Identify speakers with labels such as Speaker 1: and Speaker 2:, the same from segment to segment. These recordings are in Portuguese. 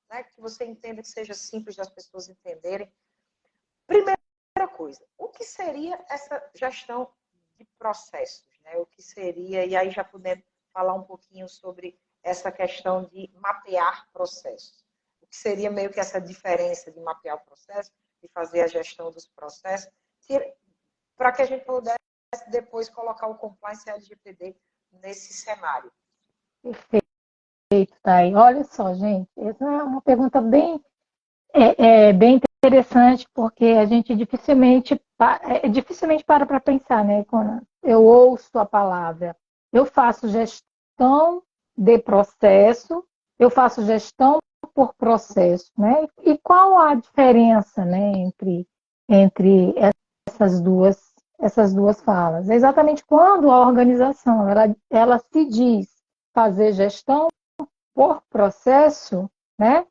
Speaker 1: né, que você entenda que seja simples das pessoas entenderem. Primeira coisa, o que seria essa gestão de processos? Né? O que seria, e aí já podemos falar um pouquinho sobre essa questão de mapear processos. O que seria meio que essa diferença de mapear o processo, de fazer a gestão dos processos, para que a gente pudesse depois colocar o compliance LGPD nesse cenário.
Speaker 2: Perfeito, Thay. Olha só, gente, essa é uma pergunta bem interessante, porque a gente dificilmente para pensar, né? Quando eu ouço a palavra, eu faço gestão de processo, eu faço gestão por processo, né? E qual a diferença, né, entre essas duas falas? É exatamente quando a organização ela se diz fazer gestão por processo, né?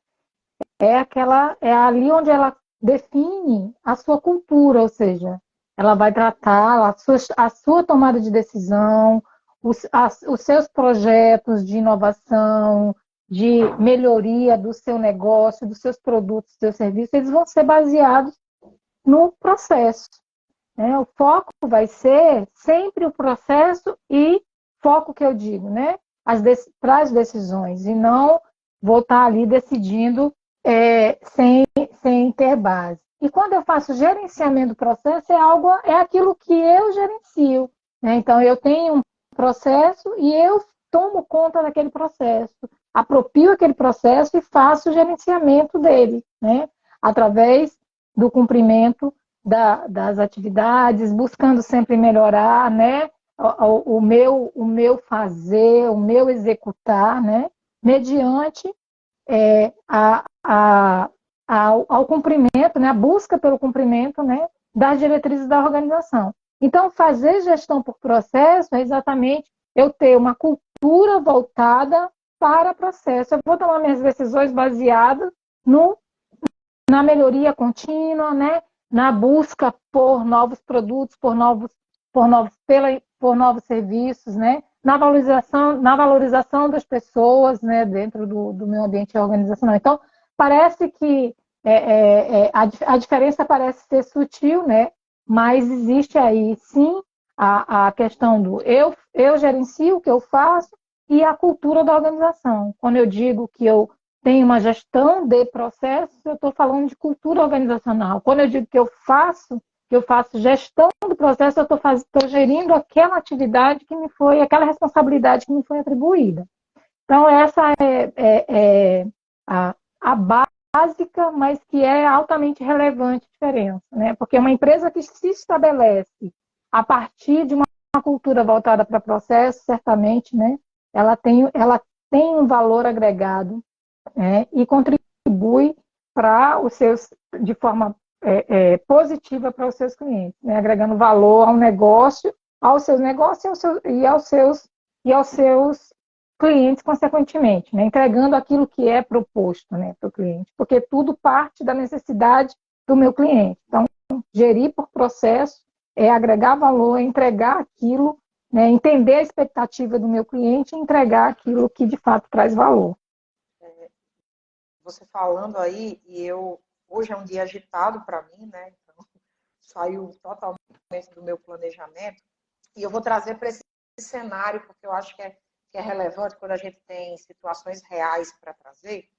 Speaker 2: É ali onde ela define a sua cultura, ou seja, ela vai tratar a sua tomada de decisão, os seus projetos de inovação, de melhoria do seu negócio, dos seus produtos, dos seus serviços, eles vão ser baseados no processo. Né? O foco vai ser sempre o processo e foco que eu digo, né? Para as decisões, e não vou estar ali decidindo sem ter base. E quando eu faço gerenciamento do processo, é aquilo que eu gerencio. Né? Então, eu tenho um processo e eu tomo conta daquele processo, aproprio aquele processo e faço o gerenciamento dele, né? Através do cumprimento das atividades, buscando sempre melhorar, né? O meu fazer, o meu executar, né? Mediante ao cumprimento, né? A busca pelo cumprimento, né? Das diretrizes da organização. Então, fazer gestão por processo é exatamente eu ter uma cultura voltada para processo. Eu vou tomar minhas decisões baseadas na melhoria contínua, né? Na busca por novos produtos, por novos serviços, né? Na valorização das pessoas, né? Dentro do meu ambiente organizacional. Então, parece que a diferença parece ser sutil, né? Mas existe aí, sim, a questão do eu gerencio o que eu faço e a cultura da organização. Quando eu digo que eu tenho uma gestão de processos, eu estou falando de cultura organizacional. Quando eu digo que eu faço gestão do processo, eu estou gerindo aquela atividade aquela responsabilidade que me foi atribuída. Então, essa é a básica, mas que é altamente relevante diferença, né? Porque uma empresa que se estabelece a partir de uma cultura voltada para processo, certamente, né? Ela tem um valor agregado, e contribui de forma positiva para os seus clientes, né? Agregando valor ao negócio, aos seus negócios e aos seus clientes, consequentemente, né? Entregando aquilo que é proposto, né, para o cliente, porque tudo parte da necessidade do meu cliente. Então, gerir por processo é agregar valor, é entregar aquilo, né, entender a expectativa do meu cliente e entregar aquilo que de fato traz valor.
Speaker 1: Você falando aí, hoje é um dia agitado para mim, né? Então, saiu totalmente do meu planejamento. E eu vou trazer para esse cenário, porque eu acho que é relevante quando a gente tem situações reais para trazer.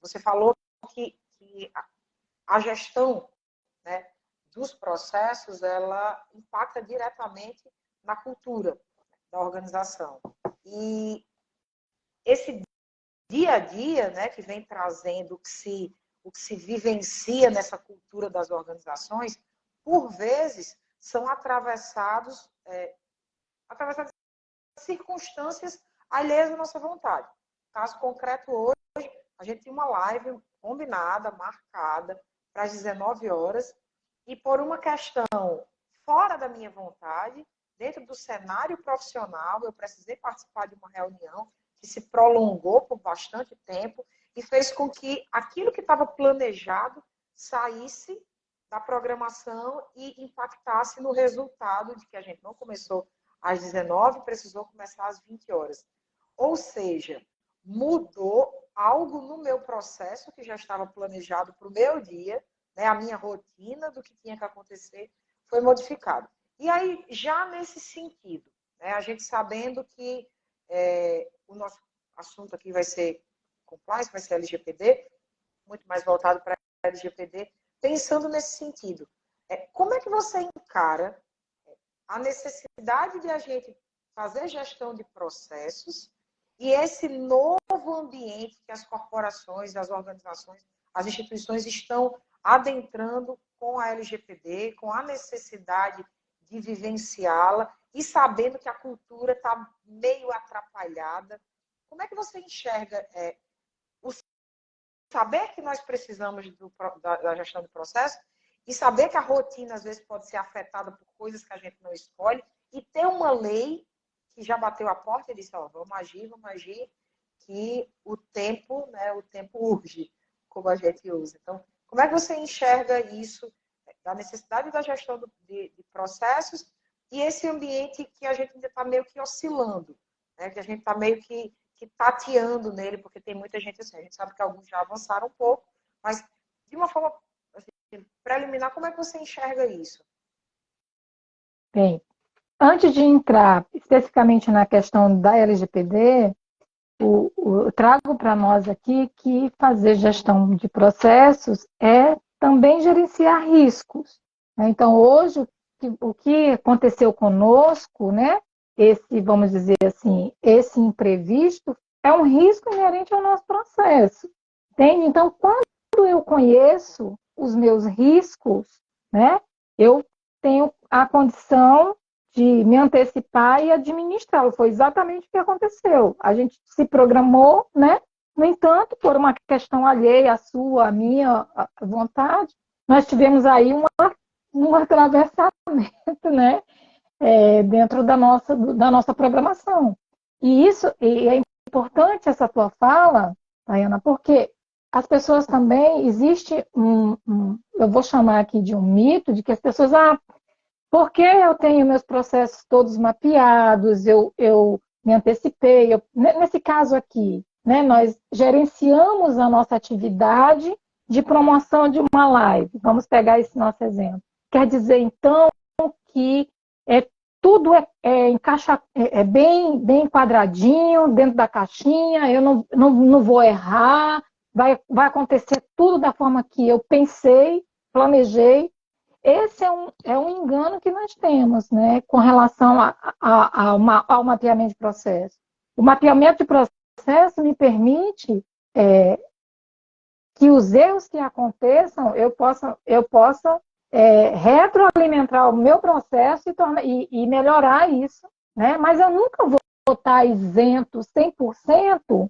Speaker 1: Você falou que a gestão, né, dos processos, ela impacta diretamente na cultura da organização. E esse dia a dia, né, que vem trazendo o que se vivencia nessa cultura das organizações, por vezes são atravessadas circunstâncias alheias à nossa vontade. Caso concreto, hoje, a gente tem uma live combinada, marcada, para as 19 horas, e por uma questão fora da minha vontade, dentro do cenário profissional, eu precisei participar de uma reunião que se prolongou por bastante tempo e fez com que aquilo que estava planejado saísse da programação e impactasse no resultado de que a gente não começou às 19, precisou começar às 20 horas. Ou seja, mudou algo no meu processo que já estava planejado para o meu dia, né, a minha rotina do que tinha que acontecer, foi modificado. E aí, já nesse sentido, né, a gente sabendo que o nosso assunto aqui vai ser compliance, vai ser LGPD, muito mais voltado para LGPD, pensando nesse sentido. Como é que você encara a necessidade de a gente fazer gestão de processos e esse novo ambiente que as corporações, as organizações, as instituições estão adentrando com a LGPD, com a necessidade de vivenciá-la e sabendo que a cultura está meio atrapalhada? Como é que você enxerga o saber que nós precisamos da gestão do processo e saber que a rotina, às vezes, pode ser afetada por coisas que a gente não escolhe e ter uma lei que já bateu a porta e disse, ó, vamos agir, que o tempo urge, como a gente usa. Então, como é que você enxerga isso, da necessidade da gestão de processos e esse ambiente que a gente ainda está meio que oscilando, né? Que a gente está meio que tateando nele, porque tem muita gente assim, a gente sabe que alguns já avançaram um pouco, mas de uma forma assim, preliminar, como é que você enxerga isso?
Speaker 2: Bem, antes de entrar especificamente na questão da LGPD, eu trago para nós aqui que fazer gestão de processos é também gerenciar riscos, né? Então, hoje, o que aconteceu conosco, né? Vamos dizer assim, esse imprevisto é um risco inerente ao nosso processo, entende? Então, quando eu conheço os meus riscos, né? Eu tenho a condição de me antecipar e administrá-lo. Foi exatamente o que aconteceu. A gente se programou, né? No entanto, por uma questão alheia à sua, à minha vontade, nós tivemos aí um atravessamento, né? Dentro da nossa programação. E é importante essa tua fala, Tayana, porque as pessoas também, existe eu vou chamar aqui de um mito, de que as pessoas, porque eu tenho meus processos todos mapeados, eu me antecipei. Nesse caso aqui, né, nós gerenciamos a nossa atividade de promoção de uma live. Vamos pegar esse nosso exemplo. Quer dizer, então, que tudo bem, bem quadradinho, dentro da caixinha, eu não vou errar, vai acontecer tudo da forma que eu pensei, planejei. Esse é um engano que nós temos, né, com relação ao mapeamento de processo. O mapeamento de processo me permite que os erros que aconteçam, eu possa retroalimentar o meu processo e melhorar isso, né? Mas eu nunca vou estar isento 100%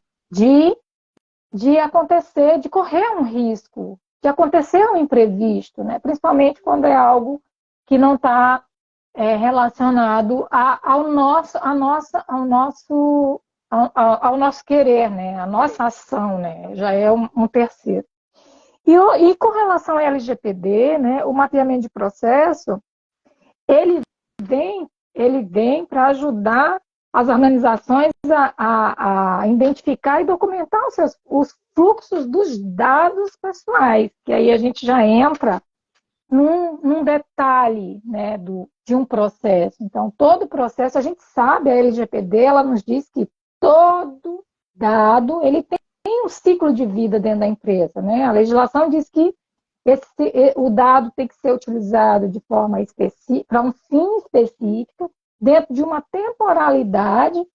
Speaker 2: de acontecer, de correr um risco, de acontecer um imprevisto, né? Principalmente quando é algo que não está relacionado ao nosso querer, né? A nossa ação, né? Já é um terceiro. E com relação ao LGPD, né? O mapeamento de processo, ele vem para ajudar as organizações a identificar e documentar os fluxos dos dados pessoais, que aí a gente já entra num detalhe, né, de um processo. Então, todo processo, a gente sabe, a LGPD, ela nos diz que todo dado, ele tem um ciclo de vida dentro da empresa, né? A legislação diz que o dado tem que ser utilizado de forma específica, para um fim específico, dentro de uma temporalidade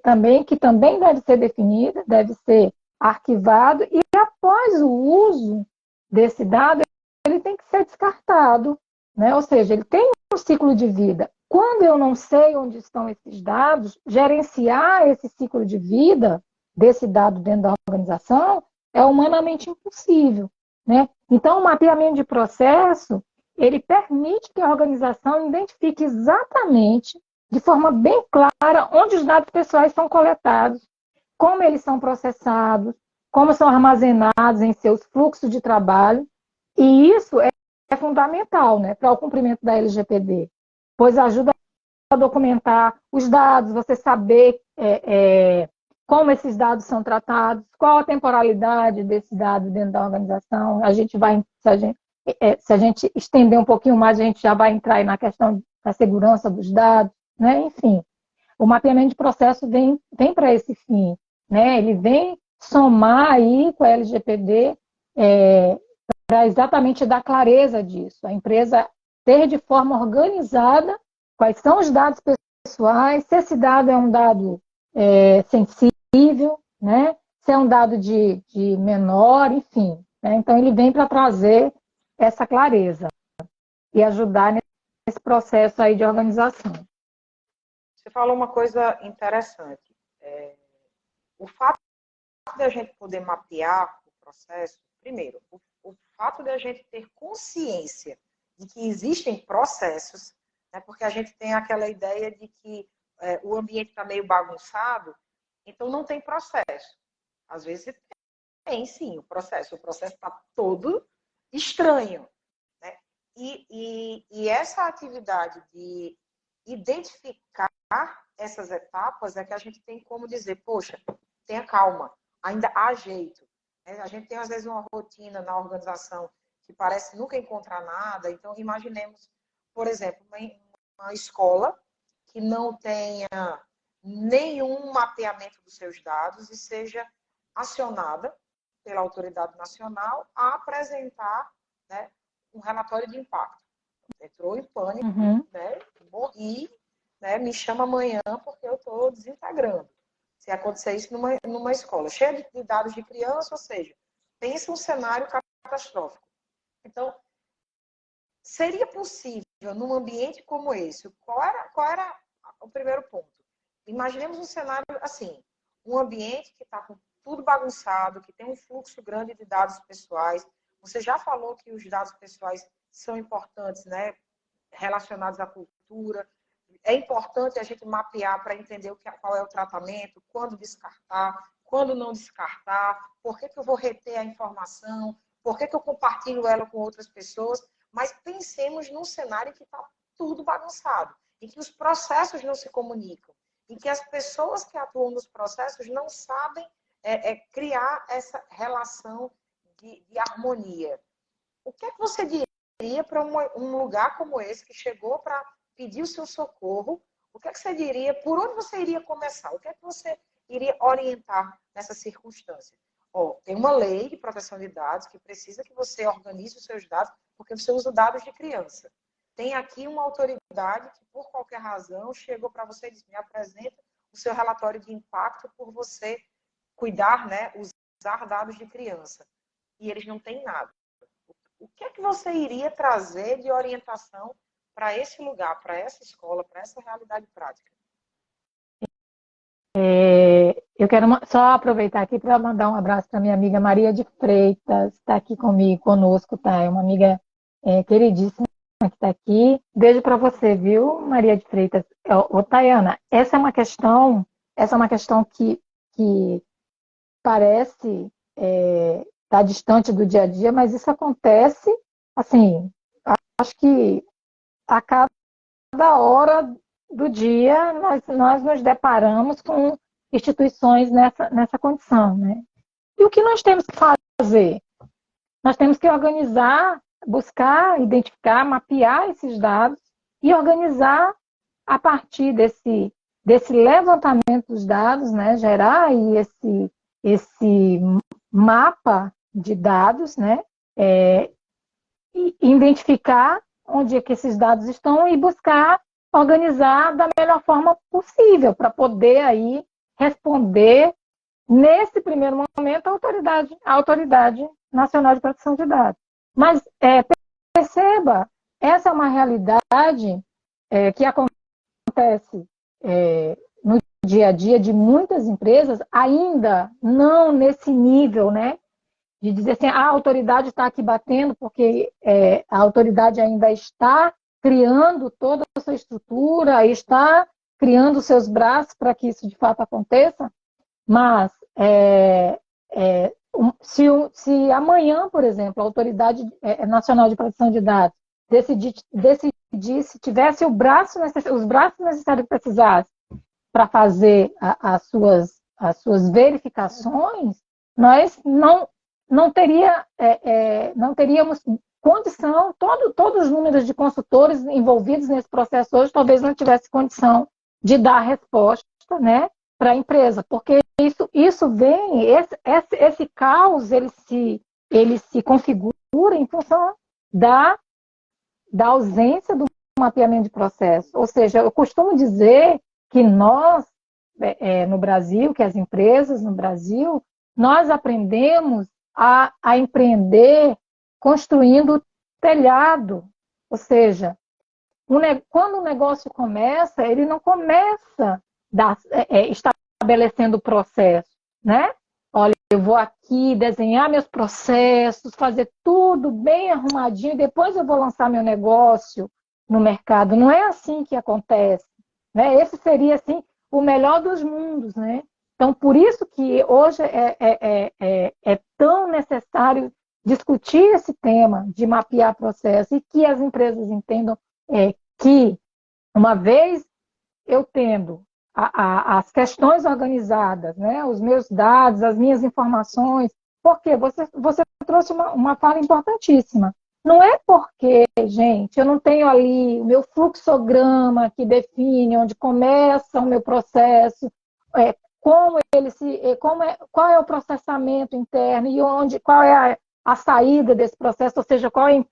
Speaker 2: também, que também deve ser definida, deve ser arquivado, e após o uso desse dado, ele tem que ser descartado, né? Ou seja, ele tem um ciclo de vida. Quando eu não sei onde estão esses dados, gerenciar esse ciclo de vida desse dado dentro da organização é humanamente impossível, né? Então, o mapeamento de processo, ele permite que a organização identifique exatamente, de forma bem clara, onde os dados pessoais são coletados, como eles são processados, como são armazenados em seus fluxos de trabalho. E isso é fundamental, né, para o cumprimento da LGPD, pois ajuda a documentar os dados, você saber como esses dados são tratados, qual a temporalidade desses dados dentro da organização. A gente vai, se a gente estender um pouquinho mais, a gente já vai entrar aí na questão da segurança dos dados, né? Enfim, o mapeamento de processo vem para esse fim, né? Ele vem somar aí com a LGPD para exatamente dar clareza disso. A empresa ter de forma organizada quais são os dados pessoais, se esse dado é um dado sensível, né? Se é um dado de menor, enfim. Né? Então, ele vem para trazer essa clareza e ajudar nesse processo aí de organização.
Speaker 1: Você falou uma coisa interessante. O fato de a gente poder mapear o processo, primeiro, o fato de a gente ter consciência de que existem processos, né, porque a gente tem aquela ideia de que o ambiente está meio bagunçado, então não tem processo. Às vezes tem sim o processo está todo estranho. Né? E essa atividade de identificar essas etapas é que a gente tem como dizer, poxa, tenha calma, ainda há jeito. A gente tem, às vezes, uma rotina na organização que parece nunca encontrar nada. Então, imaginemos, por exemplo, uma escola que não tenha nenhum mapeamento dos seus dados e seja acionada pela autoridade nacional a apresentar, né, um relatório de impacto. Entrou em pânico, né, morri, né, me chama amanhã porque eu estou desintegrando. Se acontecer isso numa escola cheia de dados de criança, ou seja, pensa um cenário catastrófico. Então, seria possível, num ambiente como esse, qual era o primeiro ponto? Imaginemos um cenário assim, um ambiente que está com tudo bagunçado, que tem um fluxo grande de dados pessoais. Você já falou que os dados pessoais são importantes, né, relacionados à cultura. É importante a gente mapear para entender qual é o tratamento, quando descartar, quando não descartar, por que eu vou reter a informação, por que eu compartilho ela com outras pessoas. Mas pensemos num cenário que está tudo bagunçado, em que os processos não se comunicam, em que as pessoas que atuam nos processos não sabem criar essa relação de harmonia. O que é que você diria para um lugar como esse que chegou para pedir o seu socorro? O que é que você diria? Por onde você iria começar? O que é que você iria orientar nessa circunstância? Tem uma lei de proteção de dados que precisa que você organize os seus dados, porque você usa dados de criança. Tem aqui uma autoridade que, por qualquer razão, chegou para você e disse, me apresenta o seu relatório de impacto por você cuidar, né, usar dados de criança. E eles não têm nada. O que é que você iria trazer de orientação para esse lugar, para essa escola, para essa realidade prática?
Speaker 2: Eu quero só aproveitar aqui para mandar um abraço para minha amiga Maria de Freitas, está aqui conosco, tá? É uma amiga queridíssima que está aqui. Beijo para você, viu, Maria de Freitas? Tayana, essa é uma questão que parece estar distante do dia a dia, mas isso acontece, assim, acho que a cada hora do dia nós nos deparamos com instituições nessa condição, né? E o que nós temos que fazer? Nós temos que organizar, buscar, identificar, mapear esses dados e organizar a partir desse levantamento dos dados, né? Gerar aí esse mapa de dados, né? E identificar onde é que esses dados estão e buscar organizar da melhor forma possível para poder aí responder, nesse primeiro momento, a Autoridade Nacional de Proteção de Dados. Mas perceba, essa é uma realidade que acontece no dia a dia de muitas empresas, ainda não nesse nível, né? De dizer assim, a autoridade está aqui batendo porque a autoridade ainda está criando toda a sua estrutura, está criando seus braços para que isso de fato aconteça, mas se amanhã, por exemplo, a Autoridade Nacional de Proteção de Dados decidisse, tivesse os braços necessários que precisasse para fazer as suas as suas verificações, nós não teríamos condição, todos os números de consultores envolvidos nesse processo hoje talvez não tivesse condição de dar resposta, né, para a empresa, porque isso vem, esse caos, ele se configura em função da ausência do mapeamento de processo. Ou seja, eu costumo dizer que nós, no Brasil, que as empresas no Brasil, nós aprendemos a empreender construindo telhado. Ou seja, quando o negócio começa, ele não começa estabelecendo o processo, né? Olha, eu vou aqui desenhar meus processos, fazer tudo bem arrumadinho, e depois eu vou lançar meu negócio no mercado. Não é assim que acontece, né? Esse seria, assim, o melhor dos mundos, né? Então, por isso que hoje é tão necessário discutir esse tema de mapear processo e que as empresas entendam que, uma vez eu tendo as questões organizadas, né, os meus dados, as minhas informações, porque você trouxe uma fala importantíssima. Não é porque, gente, eu não tenho ali o meu fluxograma que define onde começa o meu processo, qual é o processamento interno e qual é a saída desse processo, ou seja, qual é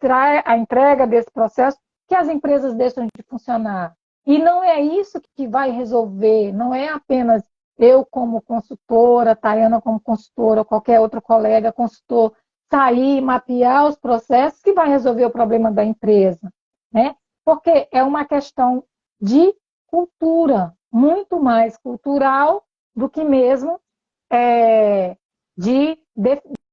Speaker 2: a entrega desse processo, que as empresas deixam de funcionar. E não é isso que vai resolver, não é apenas eu como consultora, Tayana como consultora, ou qualquer outro colega consultor, sair, mapear os processos que vai resolver o problema da empresa, né? Porque é uma questão de cultura, muito mais cultural do que mesmo de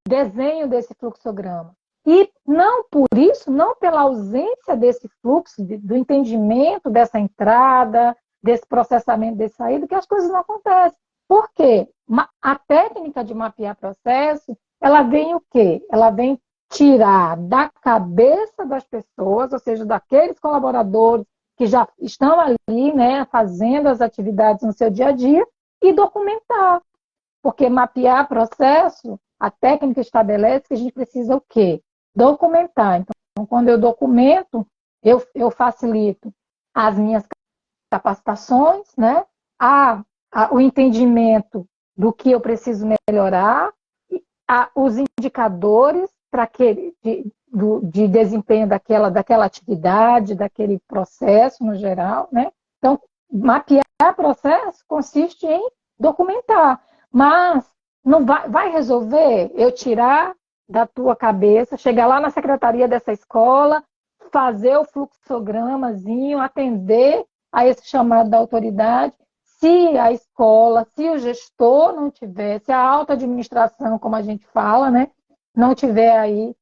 Speaker 2: desenho desse fluxograma. E não por isso, não pela ausência desse fluxo, do entendimento dessa entrada, desse processamento, desse saída, que as coisas não acontecem. Por quê? A técnica de mapear processo, ela vem o quê? Ela vem tirar da cabeça das pessoas, ou seja, daqueles colaboradores que já estão ali, né, fazendo as atividades no seu dia a dia, e documentar. Porque mapear processo, a técnica estabelece que a gente precisa o quê? Documentar. Então, quando eu documento, eu facilito as minhas capacitações, né? O entendimento do que eu preciso melhorar, os indicadores de desempenho daquela atividade, daquele processo no geral, né? Então, mapear processo consiste em documentar, mas não vai resolver eu tirar da tua cabeça, chegar lá na secretaria dessa escola, fazer o fluxogramazinho, atender a esse chamado da autoridade, se a escola, se o gestor não tiver, se a alta administração, como a gente fala, né, não tiver aí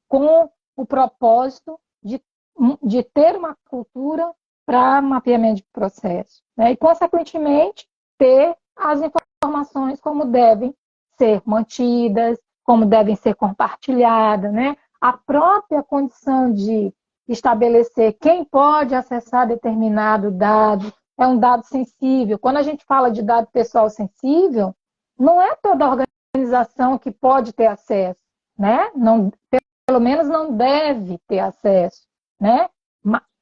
Speaker 2: com o propósito de ter uma cultura para mapeamento de processo, né, e, consequentemente, ter as informações como devem ser mantidas, como devem ser compartilhadas, né? A própria condição de estabelecer quem pode acessar determinado dado, é um dado sensível. Quando a gente fala de dado pessoal sensível, não é toda organização que pode ter acesso, né? Não, pelo menos não deve ter acesso, né?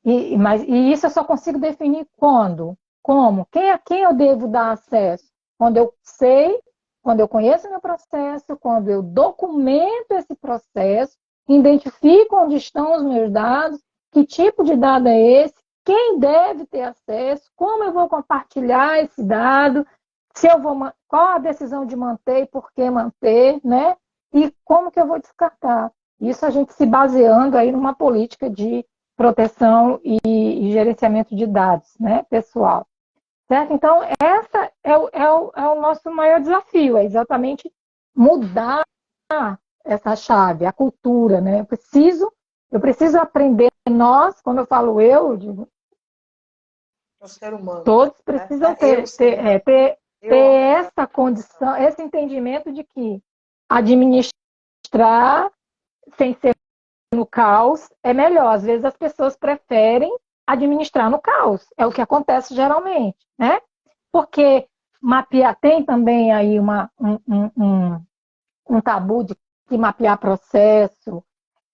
Speaker 2: E isso eu só consigo definir quando? Como? A quem eu devo dar acesso? Quando eu sei, quando eu conheço o meu processo, quando eu documento esse processo, identifico onde estão os meus dados, que tipo de dado é esse, quem deve ter acesso, como eu vou compartilhar esse dado, qual a decisão de manter e por que manter, né? E como que eu vou descartar. Isso a gente se baseando aí numa política de proteção e gerenciamento de dados, né, pessoal. Certo? Então, essa é o nosso maior desafio, é exatamente mudar essa chave, a cultura, né? Eu preciso aprender, quando eu falo eu digo,
Speaker 1: o ser humano,
Speaker 2: todos precisam
Speaker 1: né?
Speaker 2: ter essa condição, esse entendimento de que administrar sem ser no caos é melhor. Às vezes as pessoas preferem administrar no caos. É o que acontece geralmente, né? Porque mapear, tem também aí um tabu de que mapear processo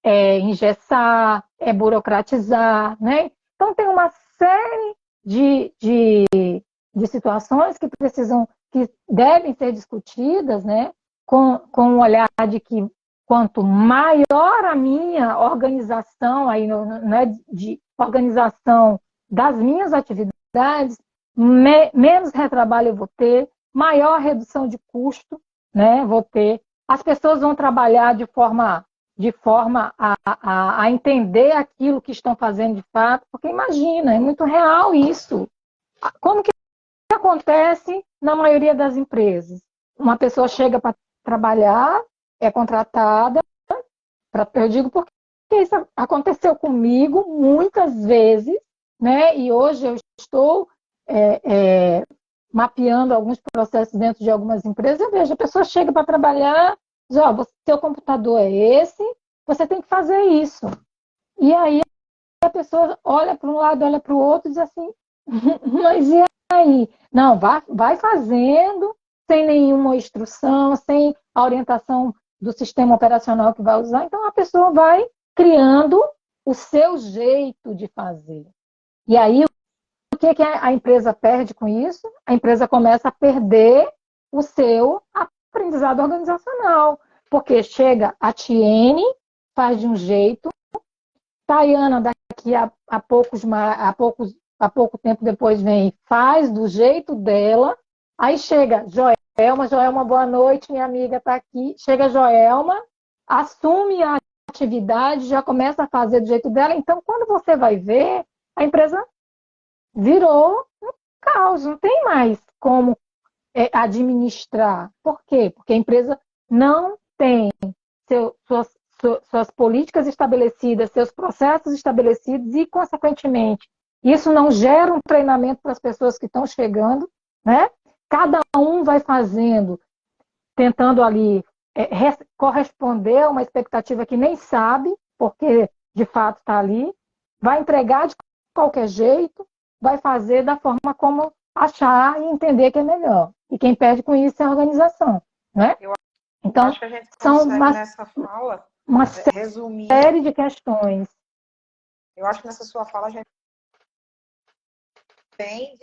Speaker 2: é engessar, é burocratizar, né? Então tem uma série de situações que precisam, que devem ser discutidas, né? Com o olhar de que quanto maior a minha organização, aí, né, de organização das minhas atividades, menos retrabalho eu vou ter, maior redução de custo, né, vou ter. As pessoas vão trabalhar de forma a entender aquilo que estão fazendo de fato, porque imagina, é muito real isso. Como que acontece na maioria das empresas? Uma pessoa chega para trabalhar, é contratada, eu digo porque isso aconteceu comigo muitas vezes, né? E hoje eu estou mapeando alguns processos dentro de algumas empresas. Eu vejo, a pessoa chega para trabalhar, diz, ó, seu computador é esse, você tem que fazer isso. E aí a pessoa olha para um lado, olha para o outro e diz assim, mas e aí? Não, vai fazendo, sem nenhuma instrução, sem a orientação do sistema operacional que vai usar. Então, a pessoa vai criando o seu jeito de fazer. E aí, o que a empresa perde com isso? A empresa começa a perder o seu aprendizado organizacional. Porque chega a Tiene, faz de um jeito, Tayana, daqui a pouco tempo depois vem, faz do jeito dela, aí chega Joelma, boa noite, minha amiga está aqui. Chega Joelma, assume a atividade, já começa a fazer do jeito dela. Então, quando você vai ver, a empresa virou um caos, não tem mais como administrar. Por quê? Porque a empresa não tem suas políticas estabelecidas, seus processos estabelecidos e, consequentemente, isso não gera um treinamento para as pessoas que estão chegando, né? Cada um vai fazendo, tentando ali corresponder a uma expectativa que nem sabe, porque de fato está ali, vai entregar de qualquer jeito, vai fazer da forma como achar e entender que é melhor. E quem perde com isso é a organização, né?
Speaker 1: Então, acho que a gente consegue nessa fala
Speaker 2: uma
Speaker 1: resumir
Speaker 2: série de questões.
Speaker 1: Eu acho que nessa sua fala a gente vem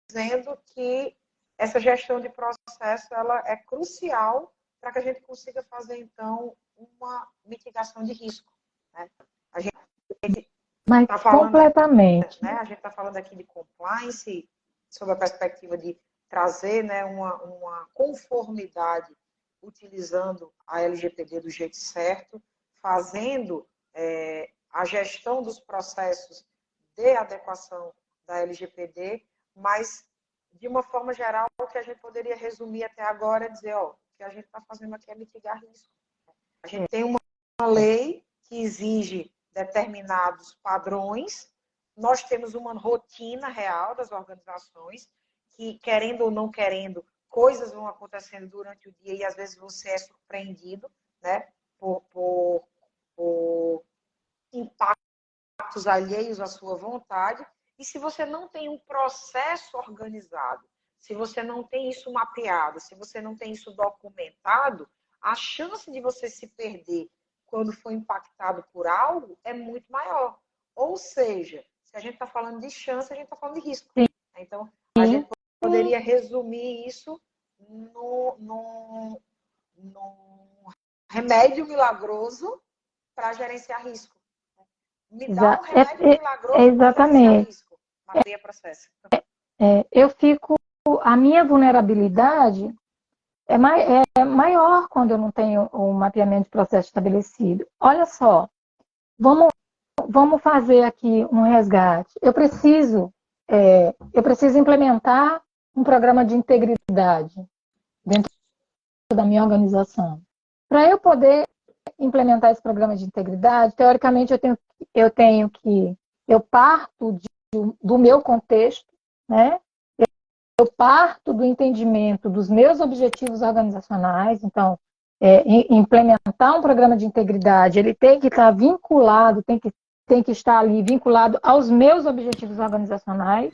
Speaker 1: dizendo que essa gestão de processo ela é crucial para que a gente consiga fazer, então, uma mitigação de risco. Né? A gente
Speaker 2: está falando, completamente.
Speaker 1: Né? A gente está falando aqui de compliance, sob a perspectiva de trazer, né, uma conformidade utilizando a LGPD do jeito certo, fazendo a gestão dos processos de adequação da LGPD, mas, de uma forma geral, o que a gente poderia resumir até agora é dizer, ó, o que a gente está fazendo aqui é mitigar risco. A gente tem uma lei que exige determinados padrões, nós temos uma rotina real das organizações, que, querendo ou não querendo, coisas vão acontecendo durante o dia e, às vezes, você é surpreendido, né, por impactos alheios à sua vontade. E se você não tem um processo organizado, se você não tem isso mapeado, se você não tem isso documentado, a chance de você se perder quando for impactado por algo é muito maior. Ou seja, se a gente está falando de chance, a gente está falando de risco.
Speaker 2: Sim.
Speaker 1: Então, a gente poderia resumir isso num remédio milagroso para gerenciar risco. Me dá um remédio milagroso para gerenciar risco. Mapeia processo.
Speaker 2: A minha vulnerabilidade é maior quando eu não tenho o mapeamento de processo estabelecido. Olha só, vamos fazer aqui um resgate. Eu preciso implementar um programa de integridade dentro da minha organização. Para eu poder implementar esse programa de integridade, teoricamente eu parto do meu contexto, né? Eu parto do entendimento dos meus objetivos organizacionais. Então, implementar um programa de integridade, ele tem que estar vinculado, tem que estar ali vinculado aos meus objetivos organizacionais.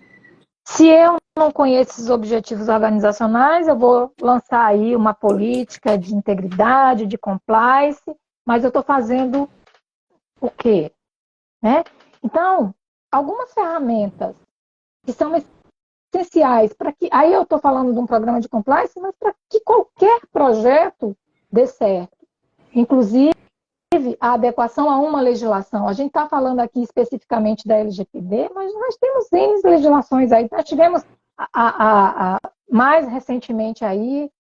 Speaker 2: Se eu não conheço esses objetivos organizacionais, eu vou lançar aí uma política de integridade, de compliance, mas eu estou fazendo o quê? Né? Então, algumas ferramentas que são essenciais para que... Aí eu estou falando de um programa de compliance, mas para que qualquer projeto dê certo. Inclusive, a adequação a uma legislação. A gente está falando aqui especificamente da LGPD, mas nós temos N legislações aí. Nós tivemos mais recentemente aí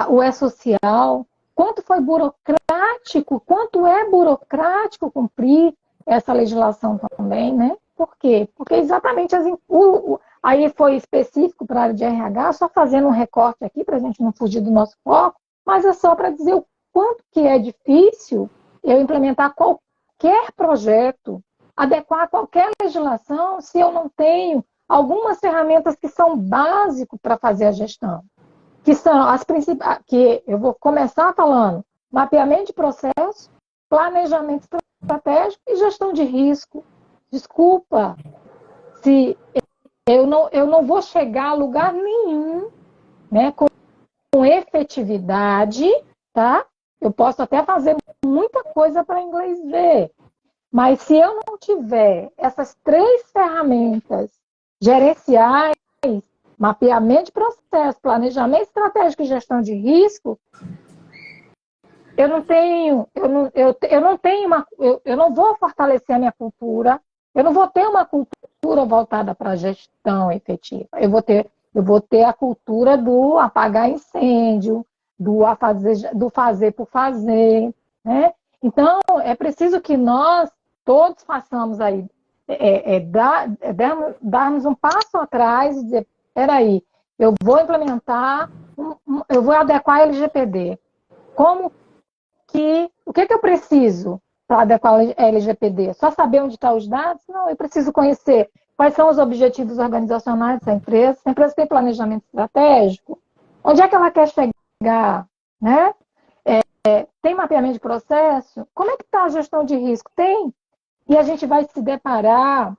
Speaker 2: o E-Social. Quanto foi burocrático, quanto é burocrático cumprir essa legislação também, né? Por quê? Porque exatamente aí foi específico para a área de RH, só fazendo um recorte aqui para a gente não fugir do nosso foco, mas é só para dizer o quanto que é difícil eu implementar qualquer projeto, adequar qualquer legislação, se eu não tenho algumas ferramentas que são básicas para fazer a gestão. Que são as principais, que eu vou começar falando, mapeamento de processo, planejamento estratégico e gestão de risco. Desculpa, se eu não vou chegar a lugar nenhum, né, com efetividade, tá? Eu posso até fazer muita coisa para inglês ver, mas se eu não tiver essas 3 ferramentas gerenciais, mapeamento de processo, planejamento estratégico e gestão de risco, eu não vou fortalecer a minha cultura, eu não vou ter uma cultura voltada para a gestão efetiva. Eu vou ter a cultura do apagar incêndio, do fazer por fazer, né? Então, é preciso que nós todos façamos aí, darmos um passo atrás e dizer, peraí, eu vou implementar, eu vou adequar a LGPD. O que eu preciso para adequar a LGPD? Só saber onde estão os dados? Não, eu preciso conhecer quais são os objetivos organizacionais dessa empresa. Se a empresa tem planejamento estratégico, onde é que ela quer chegar? Né? Tem mapeamento de processo? Como é que está a gestão de risco? Tem. E a gente vai se deparar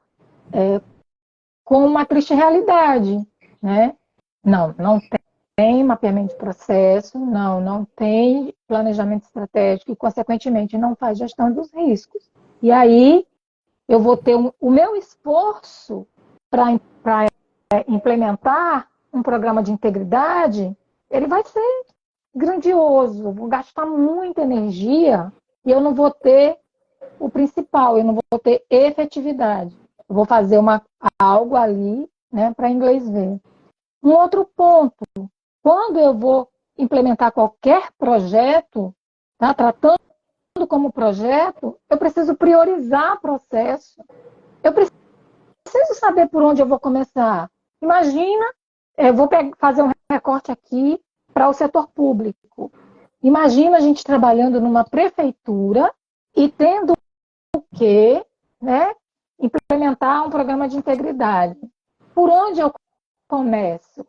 Speaker 2: com uma triste realidade. Né? Não tem mapeamento de processo, não tem planejamento estratégico e, consequentemente, não faz gestão dos riscos. E aí, eu vou ter o meu esforço para implementar um programa de integridade, ele vai ser grandioso, vou gastar muita energia e eu não vou ter o principal, eu não vou ter efetividade. Eu vou fazer algo ali, né, para inglês ver. Um outro ponto, quando eu vou implementar qualquer projeto, tá, tratando como projeto, eu preciso priorizar o processo. Eu preciso saber por onde eu vou começar. Imagina, eu vou fazer um recorte aqui para o setor público. Imagina a gente trabalhando numa prefeitura e tendo que, né, implementar um programa de integridade. Por onde eu começo?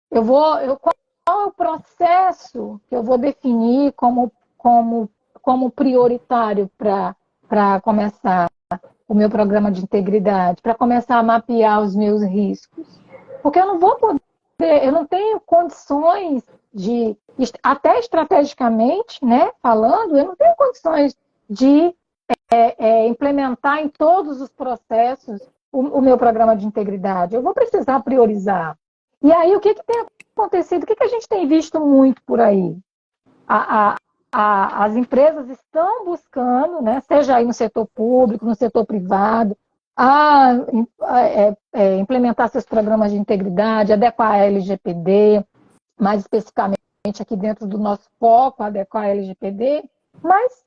Speaker 2: Qual é o processo que eu vou definir como prioritário para começar o meu programa de integridade, para começar a mapear os meus riscos? Porque eu não vou poder, eu não tenho condições de, até estrategicamente, né, falando, eu não tenho condições de implementar em todos os processos o meu programa de integridade. Eu vou precisar priorizar. E aí, o que tem acontecido? O que a gente tem visto muito por aí? As empresas estão buscando, né, seja aí no setor público, no setor privado, implementar seus programas de integridade, adequar a LGPD, mais especificamente aqui dentro do nosso foco, adequar a LGPD, mas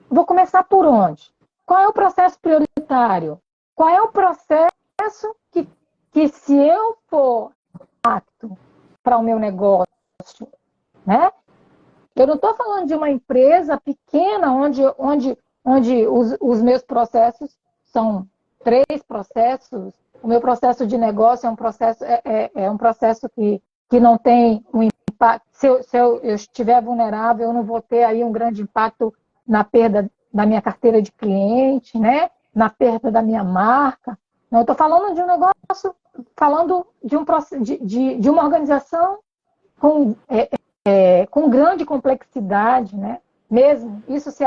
Speaker 2: vou começar por onde? Qual é o processo prioritário? Qual é o processo que se eu for apto para o meu negócio, né? Eu não estou falando de uma empresa pequena onde os meus processos são 3 processos. O meu processo de negócio é um processo que não tem um impacto. Se eu estiver vulnerável, eu não vou ter aí um grande impacto na perda da minha carteira de cliente, né? Na perda da minha marca. Não, eu estou falando de um negócio, falando de, de uma organização com, com grande complexidade, né? Mesmo, isso se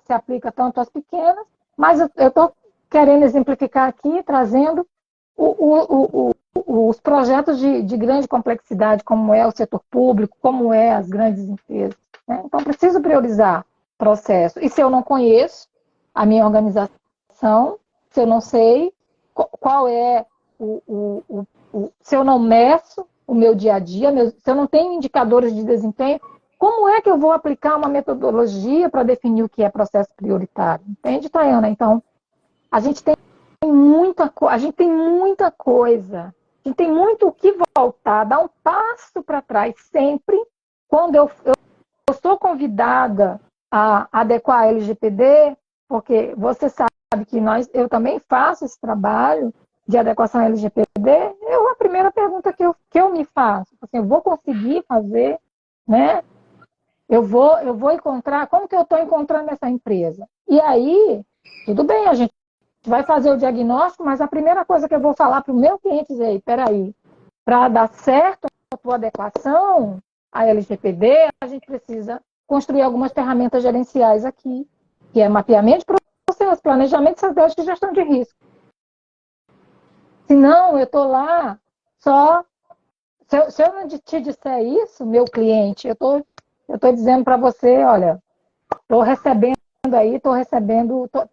Speaker 2: aplica tanto às pequenas, mas eu estou querendo exemplificar aqui, trazendo os projetos de grande complexidade, como é o setor público, como é as grandes empresas. Né? Então, preciso priorizar o processo. E se eu não conheço a minha organização, se eu não sei qual é se eu não meço o meu dia a dia, se eu não tenho indicadores de desempenho, como é que eu vou aplicar uma metodologia para definir o que é processo prioritário? Entende, Tayana? Então, a gente tem a gente tem muita coisa, a gente tem muito o que voltar, dar um passo para trás sempre, quando eu sou convidada a adequar a LGPD, porque você sabe que eu também faço esse trabalho de adequação à LGPD, a primeira pergunta que eu me faço, assim, eu vou conseguir fazer, né? Eu vou encontrar, como que eu estou encontrando essa empresa? E aí, tudo bem, a gente vai fazer o diagnóstico, mas a primeira coisa que eu vou falar para o meu cliente é, peraí, para dar certo a tua adequação à LGPD, a gente precisa construir algumas ferramentas gerenciais aqui, que é mapeamento de processo, planejamento estratégico e gestão de risco. Senão, eu estou lá só... Se eu não te disser isso, meu cliente, eu estou dizendo para você, olha, estou recebendo aí,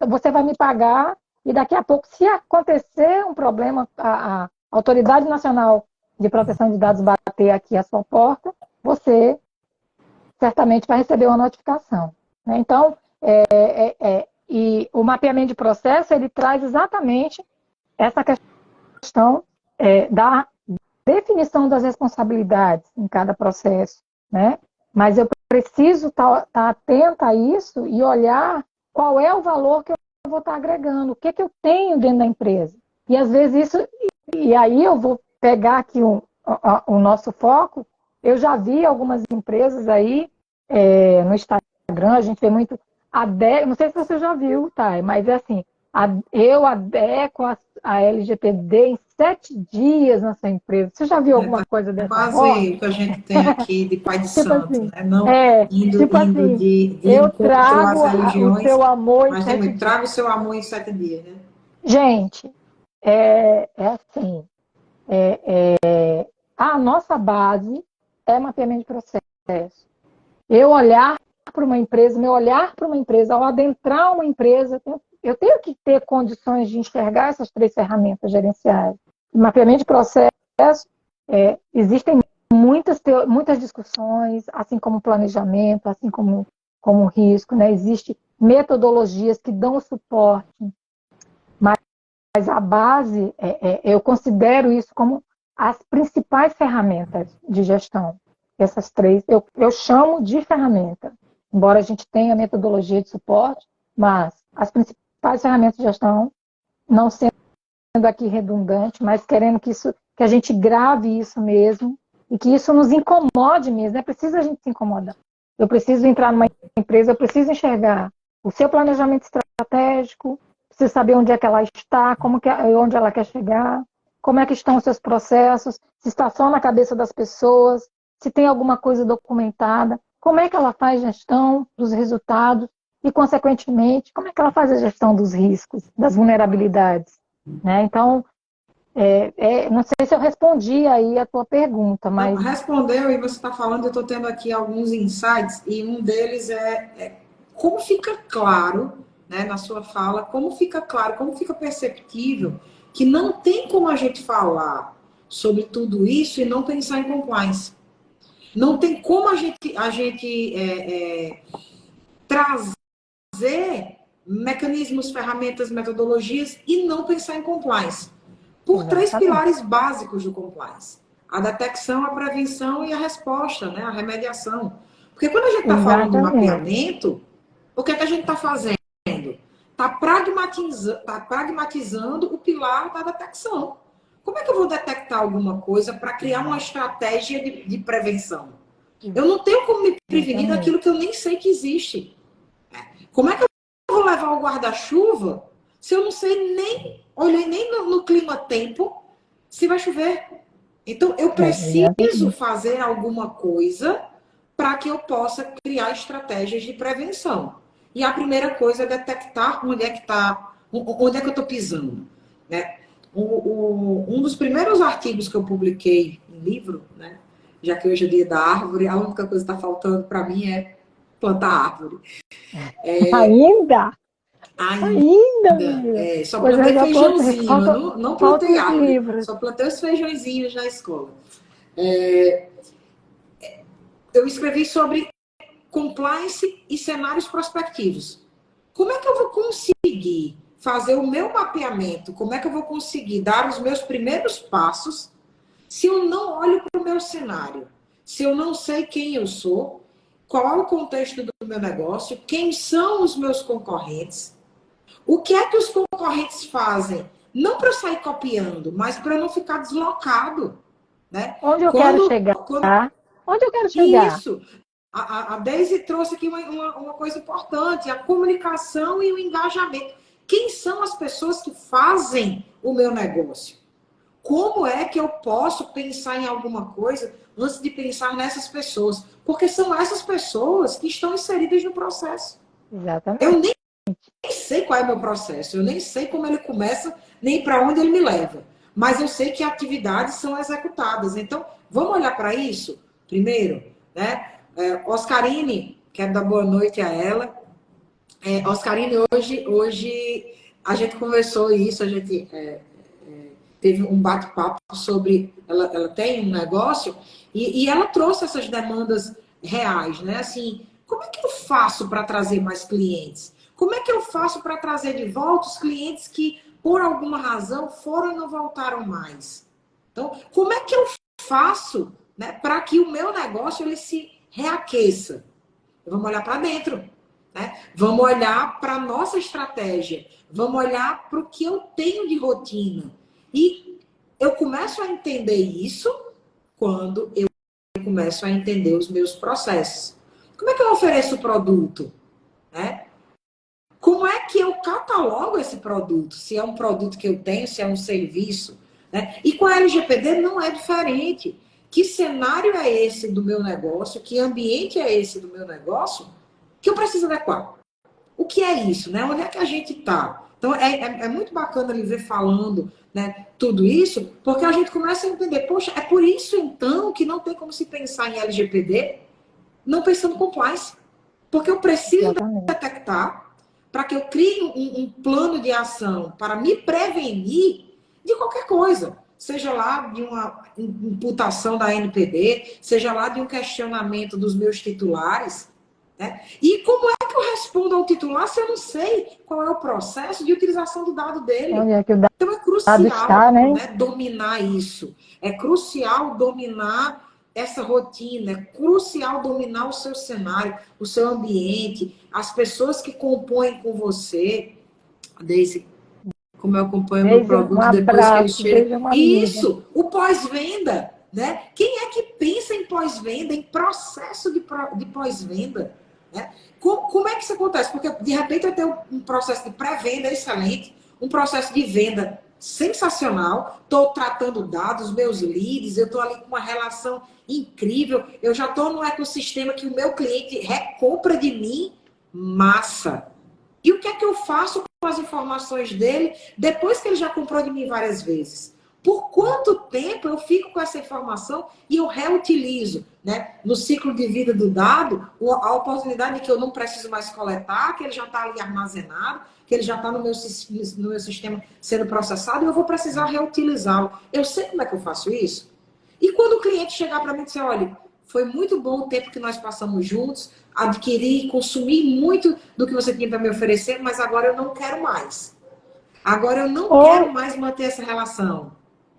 Speaker 2: você vai me pagar e daqui a pouco, se acontecer um problema, a Autoridade Nacional de Proteção de Dados bater aqui a sua porta, você certamente vai receber uma notificação. Né? Então, e o mapeamento de processo, ele traz exatamente essa questão da definição das responsabilidades em cada processo, né? Mas eu preciso estar atenta a isso e olhar qual é o valor que eu vou estar agregando, o que eu tenho dentro da empresa. E às vezes isso, e aí eu vou pegar aqui o nosso foco, eu já vi algumas empresas aí no Instagram, a gente vê muito, não sei se você já viu, Thay, mas é assim, eu adequo a LGPD em 7 dias na sua empresa. Você já viu alguma coisa dessa
Speaker 3: quase
Speaker 2: forma?
Speaker 3: o que a gente tem aqui de pai de
Speaker 2: Tipo
Speaker 3: santo,
Speaker 2: assim,
Speaker 3: né? Não indo
Speaker 2: assim,
Speaker 3: de
Speaker 2: eu
Speaker 3: encontro
Speaker 2: trago
Speaker 3: às
Speaker 2: o
Speaker 3: religiões,
Speaker 2: seu amor em
Speaker 3: mas tem
Speaker 2: 7
Speaker 3: muito,
Speaker 2: dias.
Speaker 3: traga o seu amor em 7 dias, né?
Speaker 2: Gente, assim, a nossa base é mapeamento de processo. Eu olhar para uma empresa, ao adentrar uma empresa, eu tenho que ter condições de enxergar essas 3 ferramentas gerenciais. Mapeamento de processo, existem muitas discussões, assim como planejamento, assim como risco, né? Existem metodologias que dão suporte, mas a base, eu considero isso como as principais ferramentas de gestão. Essas 3, eu chamo de ferramenta. Embora a gente tenha metodologia de suporte, mas as principais ferramentas de gestão, não sendo aqui redundante, mas querendo que a gente grave isso mesmo e que isso nos incomode mesmo. Não é preciso a gente se incomodar. Eu preciso entrar numa empresa, eu preciso enxergar o seu planejamento estratégico, preciso saber onde é que ela está, onde ela quer chegar, como é que estão os seus processos, se está só na cabeça das pessoas, se tem alguma coisa documentada, como é que ela faz gestão dos resultados e, consequentemente, como é que ela faz a gestão dos riscos, das vulnerabilidades. Né? Então, não sei se eu respondi aí a tua pergunta,
Speaker 3: Não,
Speaker 2: mas...
Speaker 3: respondeu e você está falando, eu estou tendo aqui alguns insights, e um deles como fica claro, né, na sua fala, como fica claro, como fica perceptível que não tem como a gente falar sobre tudo isso e não pensar em compliance. Não tem como a gente trazer mecanismos, ferramentas, metodologias e não pensar em compliance. Por 3
Speaker 2: Exatamente.
Speaker 3: pilares básicos do compliance. A detecção, a prevenção e a resposta, né? A remediação. Porque quando a gente está falando de
Speaker 2: Exatamente.
Speaker 3: mapeamento, o que é que a gente está fazendo? Está pragmatizando o pilar da detecção. Como é que eu vou detectar alguma coisa para criar uma estratégia de prevenção? Eu não tenho como me prevenir daquilo que eu nem sei que existe. Como é que eu vou levar o guarda-chuva se eu não sei nem olhei nem no clima-tempo se vai chover. Então, eu preciso fazer alguma coisa para que eu possa criar estratégias de prevenção. E a primeira coisa é detectar onde é que eu estou pisando, né? Um dos primeiros artigos que eu publiquei em livro, né? Já que hoje é dia da árvore, a única coisa que está faltando para mim é plantar árvore.
Speaker 2: Ainda?
Speaker 3: Só
Speaker 2: Pois eu
Speaker 3: plantei
Speaker 2: já plantei.
Speaker 3: feijãozinho, eu não
Speaker 2: Faltam
Speaker 3: plantei
Speaker 2: os
Speaker 3: árvore,
Speaker 2: livros.
Speaker 3: só plantei os feijõezinhos na escola. Eu escrevi sobre compliance e cenários prospectivos. Como é que eu vou conseguir fazer o meu mapeamento? Como é que eu vou conseguir dar os meus primeiros passos se eu não olho para o meu cenário? Se eu não sei quem eu sou, qual é o contexto do meu negócio, quem são os meus concorrentes, o que é que os concorrentes fazem? Não para eu sair copiando, mas para eu não ficar deslocado, né?
Speaker 2: Onde eu quero chegar? Onde eu quero chegar?
Speaker 3: Isso. A Daisy trouxe aqui uma coisa importante, a comunicação e o engajamento. Quem são as pessoas que fazem o meu negócio? Como é que eu posso pensar em alguma coisa antes de pensar nessas pessoas? Porque são essas pessoas que estão inseridas no processo.
Speaker 2: Exatamente.
Speaker 3: Eu nem sei qual é o meu processo, eu nem sei como ele começa, nem para onde ele me leva. Mas eu sei que atividades são executadas. Então, vamos olhar para isso primeiro, né? Oscarine, quero dar boa noite a ela. Oscarine, hoje a gente conversou isso, a gente teve um bate-papo sobre. Ela tem um negócio e ela trouxe essas demandas reais, né? Assim, como é que eu faço para trazer mais clientes? Como é que eu faço para trazer de volta os clientes que, por alguma razão, foram e não voltaram mais? Então, como é que eu faço, né, para que o meu negócio ele se reaqueça? Vamos olhar para dentro, né? Vamos olhar para a nossa estratégia. Vamos olhar para o que eu tenho de rotina. E eu começo a entender isso quando eu começo a entender os meus processos. Como é que eu ofereço o produto? Né? Como é que eu catalogo esse produto? Se é um produto que eu tenho, se é um serviço. Né? E com a LGPD não é diferente. Que cenário é esse do meu negócio? Que ambiente é esse do meu negócio que eu preciso adequar? O que é isso? Né? Onde é que a gente está? Então, é muito bacana ele ver falando, né, tudo isso, porque a gente começa a entender, poxa, é por isso, então, que não tem como se pensar em LGPD não pensando em compliance. Porque eu preciso detectar para que eu crie um plano de ação para me prevenir de qualquer coisa. Seja lá de uma imputação da NPD, seja lá de um questionamento dos meus titulares. Né? E como é que eu respondo ao titular se eu não sei qual é o processo de utilização do dado dele?
Speaker 2: Onde é que o
Speaker 3: Então é crucial
Speaker 2: está, né?
Speaker 3: dominar isso. É crucial dominar essa rotina, é crucial dominar o seu cenário, o seu ambiente, as pessoas que compõem com você. Desde como eu acompanho meu produto depois que ele chega. Isso, o pós-venda. Né? Quem é que pensa em pós-venda, em processo de pós-venda? Né? Como é que isso acontece? Porque, de repente, eu tenho um processo de pré-venda excelente, um processo de venda sensacional, estou tratando dados, meus leads, eu estou ali com uma relação incrível, eu já estou num ecossistema que o meu cliente recompra de mim, massa. E o que é que eu faço com as informações dele depois que ele já comprou de mim várias vezes? Por quanto tempo eu fico com essa informação e eu reutilizo, né? No ciclo de vida do dado, a oportunidade de que eu não preciso mais coletar, que ele já está ali armazenado, que ele já está no meu sistema sendo processado e eu vou precisar reutilizá-lo. Eu sei como é que eu faço isso? E quando o cliente chegar para mim e dizer, olha, foi muito bom o tempo que nós passamos juntos, adquirir, consumir muito do que você tinha para me oferecer, mas agora eu não quero mais. Agora eu não quero mais manter essa relação.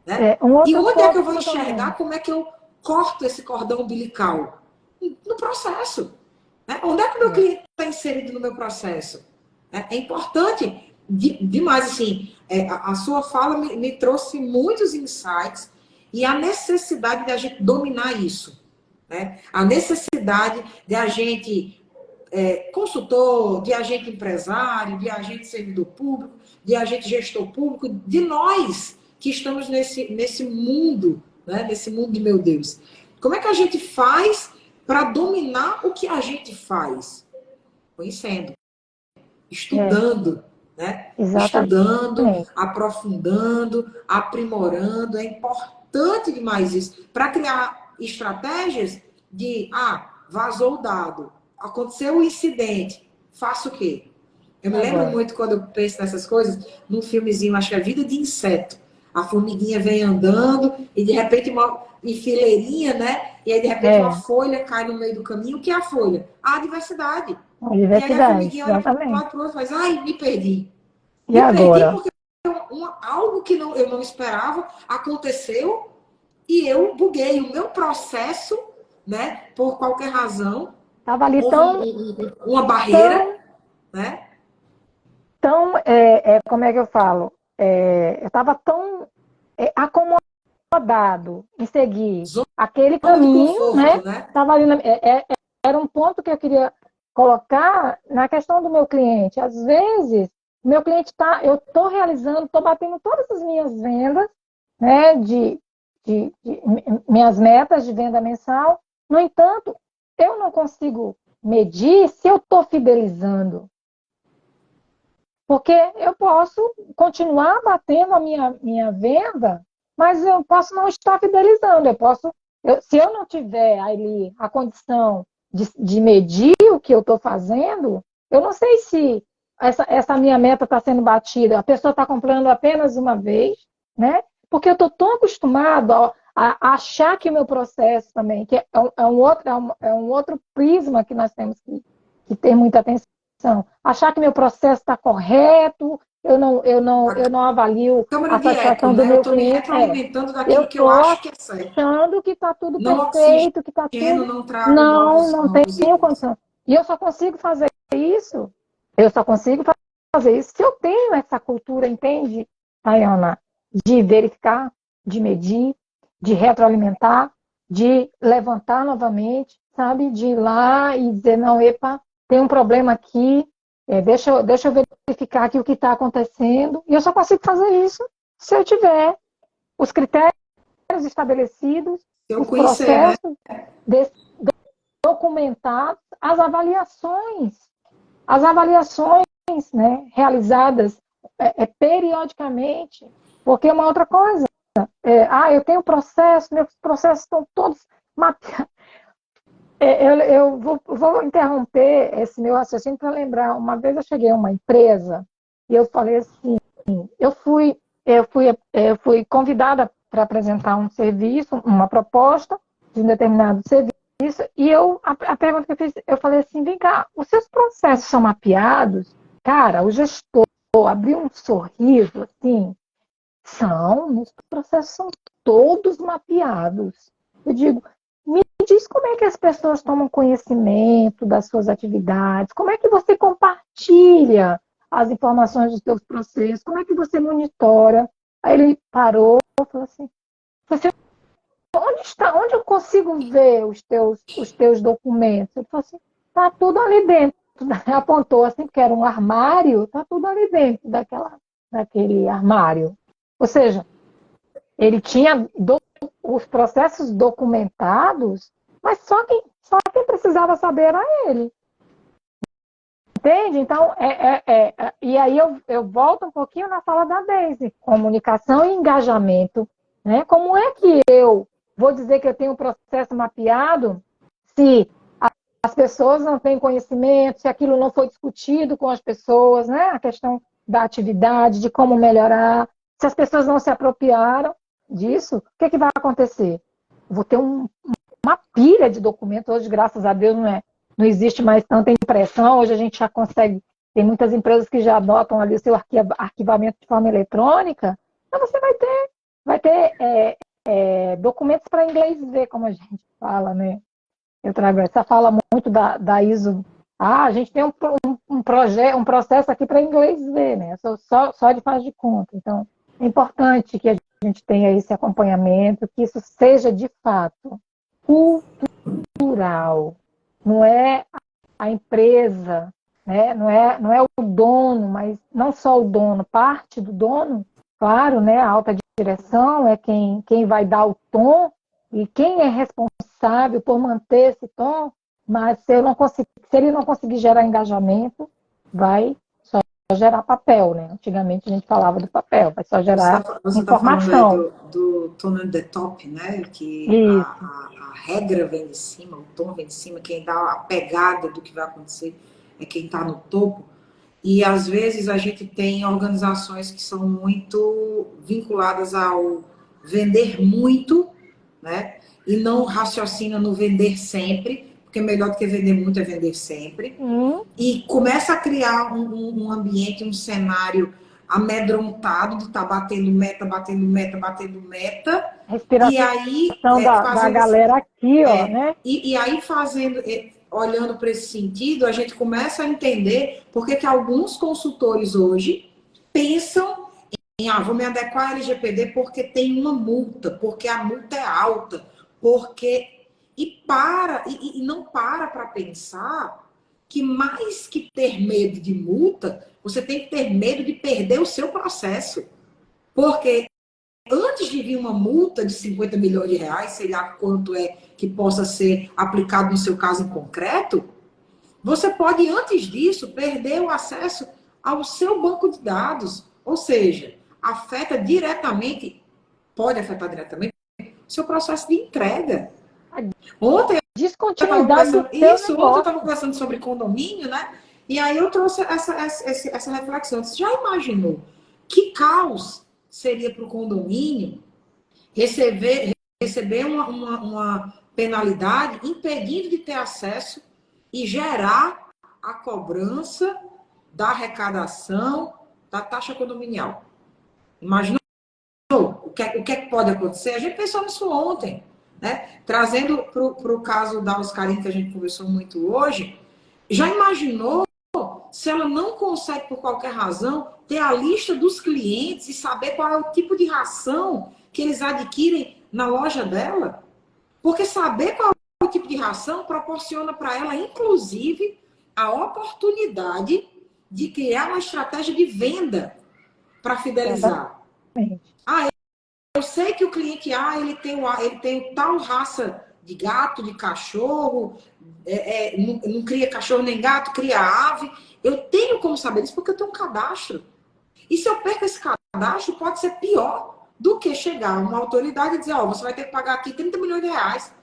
Speaker 3: Né? E onde é que eu vou enxergar como é que eu corto esse cordão umbilical? No processo. Né? Onde é que o meu cliente está inserido no meu processo? É importante demais, assim, a sua fala me trouxe muitos insights e a necessidade de a gente dominar isso. Né? A necessidade de a gente consultor, de agente empresário, de agente servidor público, de agente gestor público, de nós que estamos nesse mundo, né? Nesse mundo de meu Deus. Como é que a gente faz para dominar o que a gente faz? Conhecendo, estudando, né?
Speaker 2: Exatamente.
Speaker 3: Estudando, aprofundando, aprimorando. É importante demais isso. Para criar estratégias de, vazou o dado, aconteceu o incidente, faço o quê? Eu me lembro muito quando eu penso nessas coisas, num filmezinho, acho que é Vida de Inseto. A formiguinha vem andando e de repente uma enfileirinha, né? E aí de repente uma folha cai no meio do caminho. O que é a folha? A diversidade. E aí a
Speaker 2: Universidade,
Speaker 3: formiguinha olha para um
Speaker 2: exatamente.
Speaker 3: lado para o outro e faz, ai, me perdi.
Speaker 2: E
Speaker 3: Me perdi
Speaker 2: agora?
Speaker 3: porque algo que eu não esperava aconteceu e eu buguei. O meu processo, né? Por qualquer razão,
Speaker 2: Estava ali
Speaker 3: houve uma barreira, né?
Speaker 2: como é que eu falo? Eu estava tão acomodado em seguir aquele
Speaker 3: Zona de
Speaker 2: conforto, né?
Speaker 3: conforto, né?
Speaker 2: Tava ali era um ponto que eu queria colocar na questão do meu cliente. Às vezes, meu cliente eu estou realizando, estou batendo todas as minhas vendas, né? Minhas metas de venda mensal. No entanto, eu não consigo medir se eu estou fidelizando. Porque eu posso continuar batendo a minha venda, mas eu posso não estar fidelizando. Se eu não tiver ali a condição de medir o que eu estou fazendo, eu não sei se essa minha meta está sendo batida. A pessoa está comprando apenas uma vez, né? Porque eu estou tão acostumado a achar que o meu processo também, que é um outro prisma que nós temos que ter muita atenção. Achar que meu processo está correto, eu não avalio
Speaker 3: Câmara
Speaker 2: a
Speaker 3: de eco,
Speaker 2: satisfação do
Speaker 3: né? Eu
Speaker 2: meu
Speaker 3: estou me
Speaker 2: cliente.
Speaker 3: retroalimentando
Speaker 2: Eu
Speaker 3: daquilo que eu
Speaker 2: estou
Speaker 3: acho que é certo.
Speaker 2: achando que está tudo
Speaker 3: Não
Speaker 2: perfeito, que está
Speaker 3: oxigeno,
Speaker 2: tudo.
Speaker 3: não trago
Speaker 2: Não
Speaker 3: novos
Speaker 2: tenho
Speaker 3: itens.
Speaker 2: condição. E eu só consigo fazer isso, eu só consigo fazer isso se eu tenho essa cultura, entende, Tayana? De verificar, de medir, de retroalimentar, de levantar novamente, sabe? De ir lá e dizer, não, epa, tem um problema aqui, deixa eu verificar aqui o que está acontecendo. E eu só consigo fazer isso se eu tiver os critérios estabelecidos,
Speaker 3: Se eu
Speaker 2: os
Speaker 3: conhecer, né?
Speaker 2: processos documentados, as avaliações, né, realizadas periodicamente. Porque uma outra coisa, eu tenho processo, meus processos estão todos mapeados. Eu vou interromper esse meu raciocínio para lembrar. Uma vez eu cheguei a uma empresa e eu falei assim, eu fui convidada para apresentar um serviço, uma proposta de um determinado serviço, e a pergunta que eu fiz, eu falei assim, vem cá, os seus processos são mapeados? Cara, o gestor abriu um sorriso, assim, meus processos são todos mapeados. Eu digo, me diz como é que as pessoas tomam conhecimento das suas atividades, como é que você compartilha as informações dos seus processos, como é que você monitora. Aí ele parou e falou assim, onde eu consigo ver os teus documentos? Ele falou assim, tá tudo ali dentro. Apontou assim, que era um armário, tá tudo ali dentro daquele armário. Ou seja, ele tinha os processos documentados, mas só quem precisava saber era ele. Entende? Então, e aí eu volto um pouquinho na fala da Daisy. Comunicação e engajamento. Né? Como é que eu vou dizer que eu tenho um processo mapeado se as pessoas não têm conhecimento, se aquilo não foi discutido com as pessoas, né? A questão da atividade, de como melhorar. Se as pessoas não se apropriaram disso, o que vai acontecer? Vou ter uma pilha de documentos. Hoje, graças a Deus, não existe mais tanta impressão. Hoje a gente já consegue, tem muitas empresas que já adotam ali o seu arquivamento de forma eletrônica. Então você vai ter documentos para inglês ver, como a gente fala, né? Eu trago essa fala muito da ISO. A gente tem um processo aqui para inglês ver, né? Só de faz de conta. Então, é importante que a gente tenha esse acompanhamento, que isso seja de fato cultural. Não é a empresa, né? Não é o dono, mas não só o dono, parte do dono, claro, né? A alta direção é quem vai dar o tom e quem é responsável por manter esse tom, mas se ele não conseguir gerar engajamento, vai só gerar papel, né? Antigamente a gente falava do papel, vai só gerar
Speaker 3: Você tá falando aí
Speaker 2: informação.
Speaker 3: do tone at the top, né? Que
Speaker 2: Isso.
Speaker 3: a regra vem de cima, o tom vem de cima, quem dá a pegada do que vai acontecer é quem está no topo. E às vezes a gente tem organizações que são muito vinculadas ao vender muito, né? E não raciocina no vender sempre, porque melhor do que vender muito é vender sempre. E começa a criar um ambiente, um cenário amedrontado de estar batendo meta, batendo meta, batendo meta. E
Speaker 2: Respiração
Speaker 3: aí,
Speaker 2: da galera aqui, ó, né?
Speaker 3: e aí fazendo, olhando para esse sentido, a gente começa a entender por que alguns consultores hoje pensam em, vou me adequar à LGPD porque tem uma multa, porque a multa é alta, porque... E não para pensar que mais que ter medo de multa, você tem que ter medo de perder o seu processo. Porque antes de vir uma multa de 50 milhões de reais, sei lá quanto é que possa ser aplicado no seu caso em concreto, você pode, antes disso, perder o acesso ao seu banco de dados. Ou seja, pode afetar diretamente o seu processo de entrega. Ontem
Speaker 2: Descontinuidade do seu
Speaker 3: ontem eu
Speaker 2: negócio.
Speaker 3: estava conversando sobre condomínio, né? E aí eu trouxe essa reflexão. Você já imaginou que caos seria para o condomínio receber uma penalidade impedindo de ter acesso e gerar a cobrança da arrecadação da taxa condominial? Imaginou o que é que pode acontecer? A gente pensou nisso ontem, né? Trazendo para o caso da Oscarine, que a gente conversou muito hoje, já imaginou se ela não consegue, por qualquer razão, ter a lista dos clientes e saber qual é o tipo de ração que eles adquirem na loja dela? Porque saber qual é o tipo de ração proporciona para ela, inclusive, a oportunidade de criar uma estratégia de venda para fidelizar.
Speaker 2: Exatamente.
Speaker 3: Eu sei que o cliente ele tem tal raça de gato, de cachorro, não cria cachorro nem gato, cria ave. Eu tenho como saber isso porque eu tenho um cadastro. E se eu perco esse cadastro, pode ser pior do que chegar uma autoridade e dizer, você vai ter que pagar aqui 30 milhões de reais.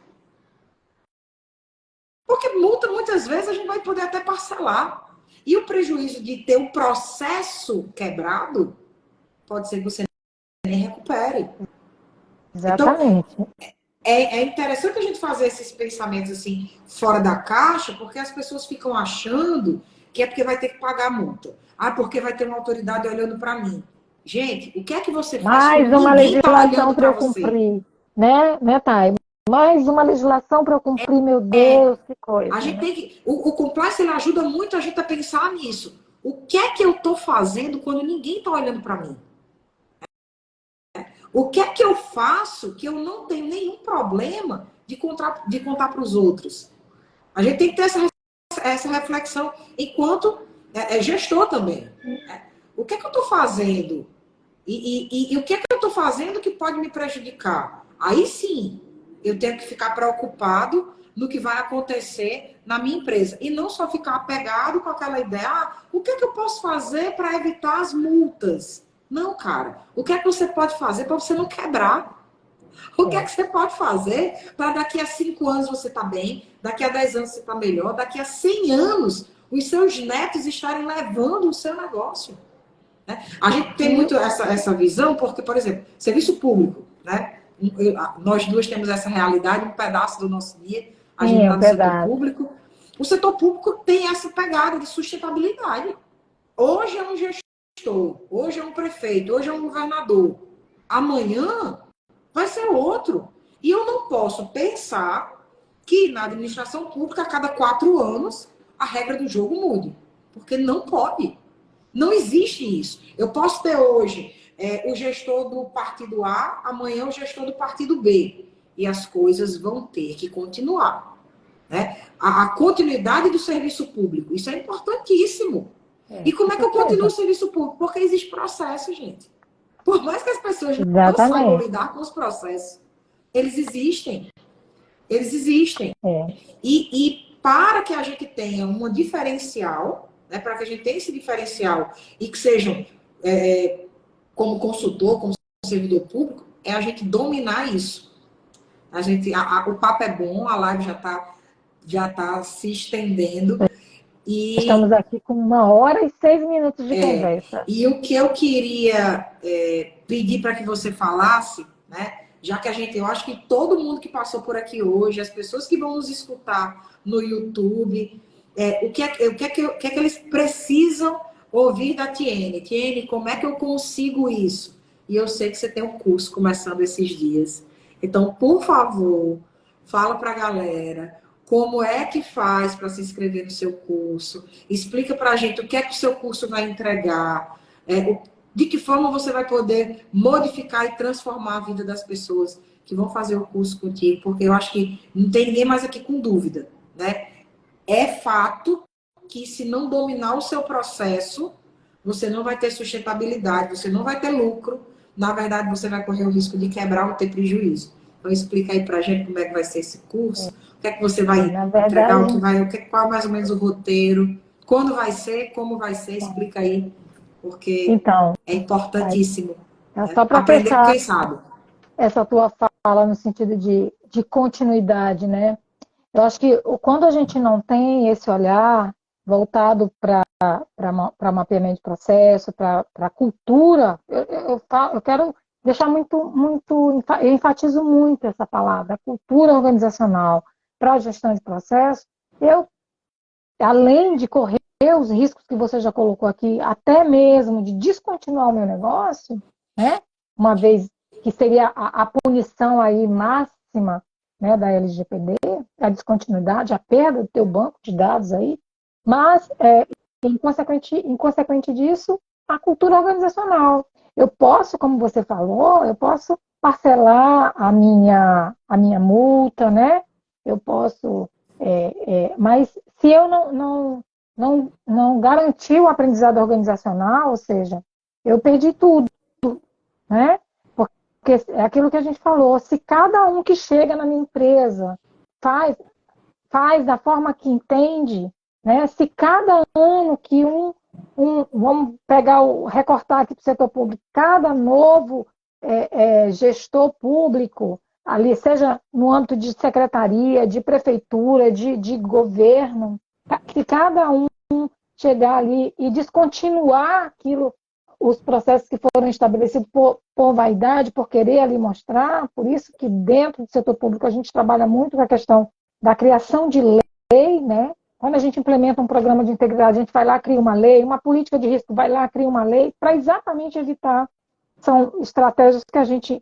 Speaker 3: Porque multa, muitas vezes, a gente vai poder até parcelar. E o prejuízo de ter o processo quebrado, pode ser que você nem recupere.
Speaker 2: Exatamente.
Speaker 3: Então, é interessante a gente fazer esses pensamentos assim, fora da caixa, porque as pessoas ficam achando que é porque vai ter que pagar a multa. Porque vai ter uma autoridade olhando para mim. Gente, o que é que você faz
Speaker 2: Mais
Speaker 3: quando
Speaker 2: uma
Speaker 3: ninguém está
Speaker 2: legislação
Speaker 3: olhando
Speaker 2: para
Speaker 3: para
Speaker 2: eu
Speaker 3: você?
Speaker 2: cumprir, né, Thay? Mais uma legislação para eu cumprir, meu Deus, que coisa.
Speaker 3: A gente
Speaker 2: né?
Speaker 3: tem que. O compliance ele ajuda muito a gente a pensar nisso. O que é que eu estou fazendo quando ninguém está olhando para mim? O que é que eu faço que eu não tenho nenhum problema de contar para os outros? A gente tem que ter essa reflexão enquanto gestor também. O que é que eu estou fazendo? E o que é que eu estou fazendo que pode me prejudicar? Aí sim, eu tenho que ficar preocupado no que vai acontecer na minha empresa. E não só ficar apegado com aquela ideia, o que é que eu posso fazer para evitar as multas? Não, cara. O que é que você pode fazer para você não quebrar? O que é que você pode fazer para daqui a 5 anos você estar bem, daqui a 10 anos você estar melhor, daqui a 100 anos os seus netos estarem levando o seu negócio? Né? A gente tem muito essa visão, porque, por exemplo, serviço público, né? Nós duas temos essa realidade, um pedaço do nosso dia, a gente está no setor público. O setor público tem essa pegada de sustentabilidade. Hoje é um gestor, hoje é um prefeito, hoje é um governador. Amanhã vai ser outro. E eu não posso pensar que na administração pública, a cada 4 anos, a regra do jogo mude. Porque não pode. Não existe isso. Eu posso ter hoje o gestor do partido A, amanhã o gestor do partido B. E as coisas vão ter que continuar. né? A continuidade do serviço público, isso é importantíssimo. E como é que eu continuo o serviço público? Porque existe processo, gente. Por mais que as pessoas não saibam lidar com os processos, eles existem. Eles existem. E para que a gente tenha uma diferencial, né, para que a gente tenha esse diferencial e que sejam, como consultor, como servidor público, é a gente dominar isso. O papo é bom, a live já tá se estendendo. E
Speaker 2: estamos aqui com 1h e 6 minutos de conversa.
Speaker 3: E o que eu queria pedir para que você falasse, né? Já que eu acho que todo mundo que passou por aqui hoje, as pessoas que vão nos escutar no YouTube, o que é que eles precisam ouvir da Tiene? Tiene, como é que eu consigo isso? E eu sei que você tem um curso começando esses dias. Então, por favor, fala para a galera como é que faz para se inscrever no seu curso. Explica para a gente o que é que o seu curso vai entregar. De que forma você vai poder modificar e transformar a vida das pessoas que vão fazer o curso contigo, porque eu acho que não tem ninguém mais aqui com dúvida, né? É fato que se não dominar o seu processo, você não vai ter sustentabilidade, você não vai ter lucro, na verdade você vai correr o risco de quebrar ou ter prejuízo. Então explica aí pra gente como é que vai ser esse curso, o que é que você vai entregar, qual é mais ou menos o roteiro, quando vai ser, como vai ser, explica aí. Porque
Speaker 2: então,
Speaker 3: é importantíssimo,
Speaker 2: né? Só para
Speaker 3: aprender com
Speaker 2: fechar
Speaker 3: quem sabe.
Speaker 2: essa tua fala no sentido de continuidade, né? Eu acho que quando a gente não tem esse olhar voltado para mapeamento de processo, para a cultura, eu quero deixar eu enfatizo muito essa palavra, cultura organizacional para a gestão de processo. Além de correr os riscos que você já colocou aqui, até mesmo de descontinuar o meu negócio, né? Uma vez que seria a punição aí máxima, né, da LGPD, a descontinuidade, a perda do teu banco de dados aí, mas, em consequente disso, a cultura organizacional. Eu posso, como você falou, eu posso parcelar a minha multa, né? Eu posso... mas se eu não garantir o aprendizado organizacional, ou seja, eu perdi tudo, né? Porque é aquilo que a gente falou, se cada um que chega na minha empresa faz da forma que entende, né? Se cada ano que vamos recortar aqui para o setor público, cada novo gestor público, ali, seja no âmbito de secretaria, de prefeitura, de governo, que cada um chegar ali e descontinuar os processos que foram estabelecidos por vaidade, por querer ali mostrar, por isso que dentro do setor público a gente trabalha muito com a questão da criação de lei, né? Quando a gente implementa um programa de integridade, a gente vai lá, cria uma lei, uma política de risco, vai lá, cria uma lei, para exatamente evitar. São estratégias que a gente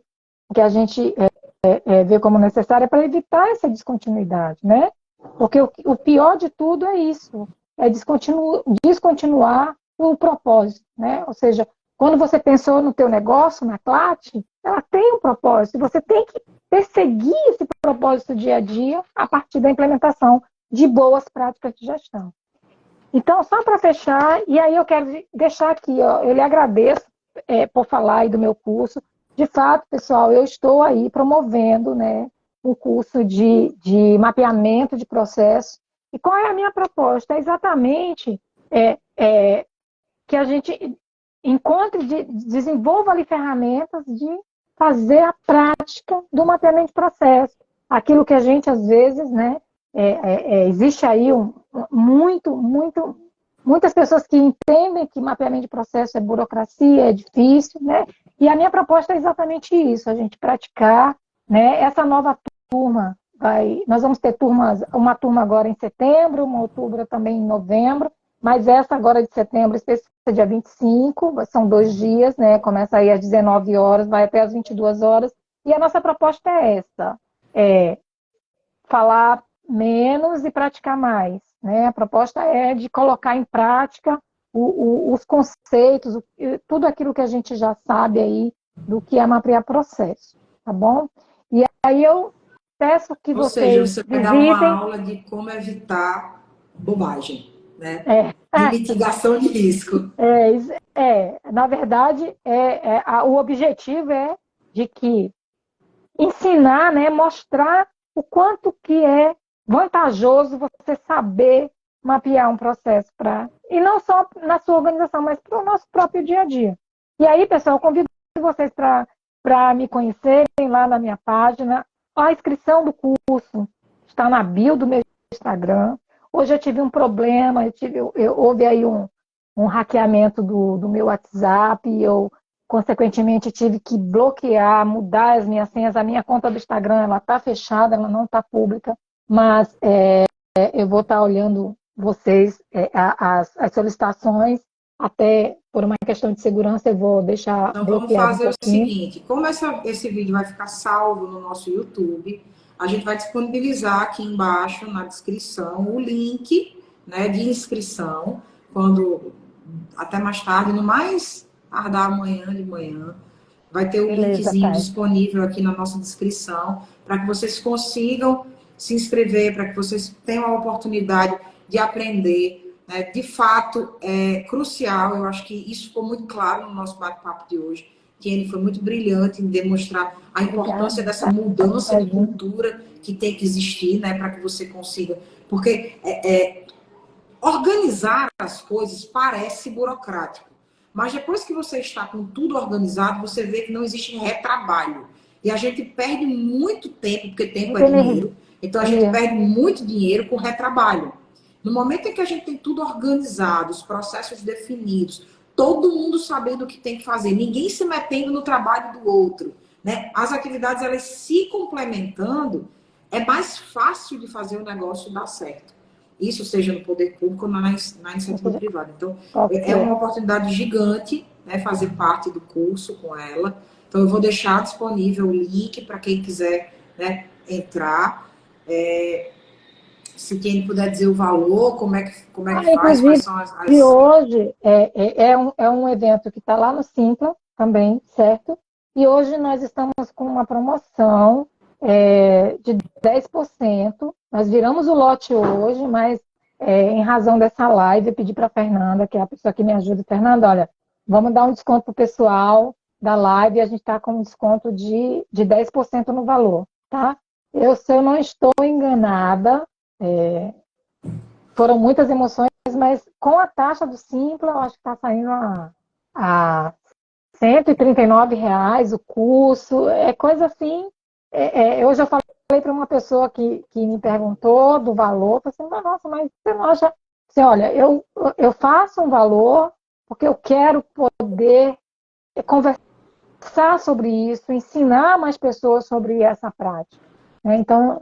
Speaker 2: vê como necessária para evitar essa descontinuidade, né? Porque o pior de tudo é isso, é descontinuar o propósito, né? Ou seja, quando você pensou no teu negócio, na CLAT, ela tem um propósito, você tem que perseguir esse propósito dia a dia a partir da implementação de boas práticas de gestão. Então, só para fechar, e aí eu quero deixar aqui, ó, eu lhe agradeço por falar aí do meu curso. De fato, pessoal, eu estou aí promovendo, né, um curso de mapeamento de processo. E qual é a minha proposta? É exatamente que a gente desenvolva ali ferramentas de fazer a prática do mapeamento de processo. Aquilo que a gente, às vezes, né, existe aí muitas pessoas que entendem que mapeamento de processo é burocracia, é difícil, né? E a minha proposta é exatamente isso, a gente praticar, né? Essa nova turma, nós vamos ter uma turma agora em setembro, uma outra também em novembro, mas essa agora de setembro, específica dia 25, são 2 dias, né? Começa aí às 19 horas, vai até às 22 horas, e a nossa proposta é essa, falar menos e praticar mais, né? A proposta é de colocar em prática os conceitos, tudo aquilo que a gente já sabe aí do que é mapear processo, tá bom? E aí eu peço que
Speaker 3: Ou seja,
Speaker 2: vocês
Speaker 3: você vai dar uma
Speaker 2: visitem.
Speaker 3: aula de como evitar bobagem, né?
Speaker 2: É,
Speaker 3: De mitigação de risco.
Speaker 2: na verdade, o objetivo é de que ensinar, né, mostrar o quanto que é vantajoso você saber mapear um processo para e não só na sua organização, mas para o nosso próprio dia a dia. E aí, pessoal, eu convido vocês para me conhecerem lá na minha página. A inscrição do curso está na bio do meu Instagram. Hoje eu tive um problema, houve aí um hackeamento do meu WhatsApp, e eu consequentemente, tive que bloquear, mudar as minhas senhas. A minha conta do Instagram, ela está fechada, ela não está pública, mas eu vou estar olhando vocês, as solicitações, até por uma questão de segurança, eu vou deixar
Speaker 3: Então, vamos
Speaker 2: bloqueado um
Speaker 3: fazer o
Speaker 2: pouquinho.
Speaker 3: seguinte: como esse vídeo vai ficar salvo no nosso YouTube, a gente vai disponibilizar aqui embaixo na descrição o link, né, de inscrição, quando até mais tarde, no mais tardar amanhã de manhã, vai ter o
Speaker 2: Beleza,
Speaker 3: linkzinho
Speaker 2: Thay.
Speaker 3: disponível aqui na nossa descrição, para que vocês consigam se inscrever, para que vocês tenham a oportunidade de aprender. Né? De fato, é crucial, eu acho que isso ficou muito claro no nosso bate-papo de hoje. Tiene foi muito brilhante em demonstrar a importância
Speaker 2: Obrigada.
Speaker 3: dessa mudança de
Speaker 2: Imagina.
Speaker 3: cultura que tem que existir, né, para que você consiga. Porque organizar as coisas parece burocrático, mas depois que você está com tudo organizado, você vê que não existe retrabalho. E a gente perde muito tempo, porque tempo é
Speaker 2: Muita
Speaker 3: dinheiro, então a gente
Speaker 2: energia.
Speaker 3: perde muito dinheiro com retrabalho. No momento em que a gente tem tudo organizado, os processos definidos, todo mundo sabendo o que tem que fazer, ninguém se metendo no trabalho do outro, né? As atividades elas se complementando, é mais fácil de fazer o negócio dar certo. Isso seja no poder público ou na iniciativa privada. Então, é uma
Speaker 2: Qualquer.
Speaker 3: oportunidade gigante, né, fazer parte do curso com ela. Então, eu vou deixar disponível o link para quem quiser, né, entrar. Se quem puder dizer o valor, como é que faz, quais
Speaker 2: Inclusive,
Speaker 3: são
Speaker 2: hoje é um evento que está lá no Simpla também, certo? E hoje nós estamos com uma promoção de 10%. Nós viramos o lote hoje, mas em razão dessa live, eu pedi para a Fernanda, que é a pessoa que me ajuda. Fernanda, olha, vamos dar um desconto para o pessoal da live e a gente está com um desconto de 10% no valor, tá? Se eu não estou enganada, foram muitas emoções, mas com a taxa do Simpla, eu acho que está saindo a R$ 139 o curso, é coisa assim. Hoje eu falei para uma pessoa que me perguntou do valor, eu falei assim, nossa, mas você não acha? Assim, olha, eu faço um valor porque eu quero poder conversar sobre isso, ensinar mais pessoas sobre essa prática. Né? Então,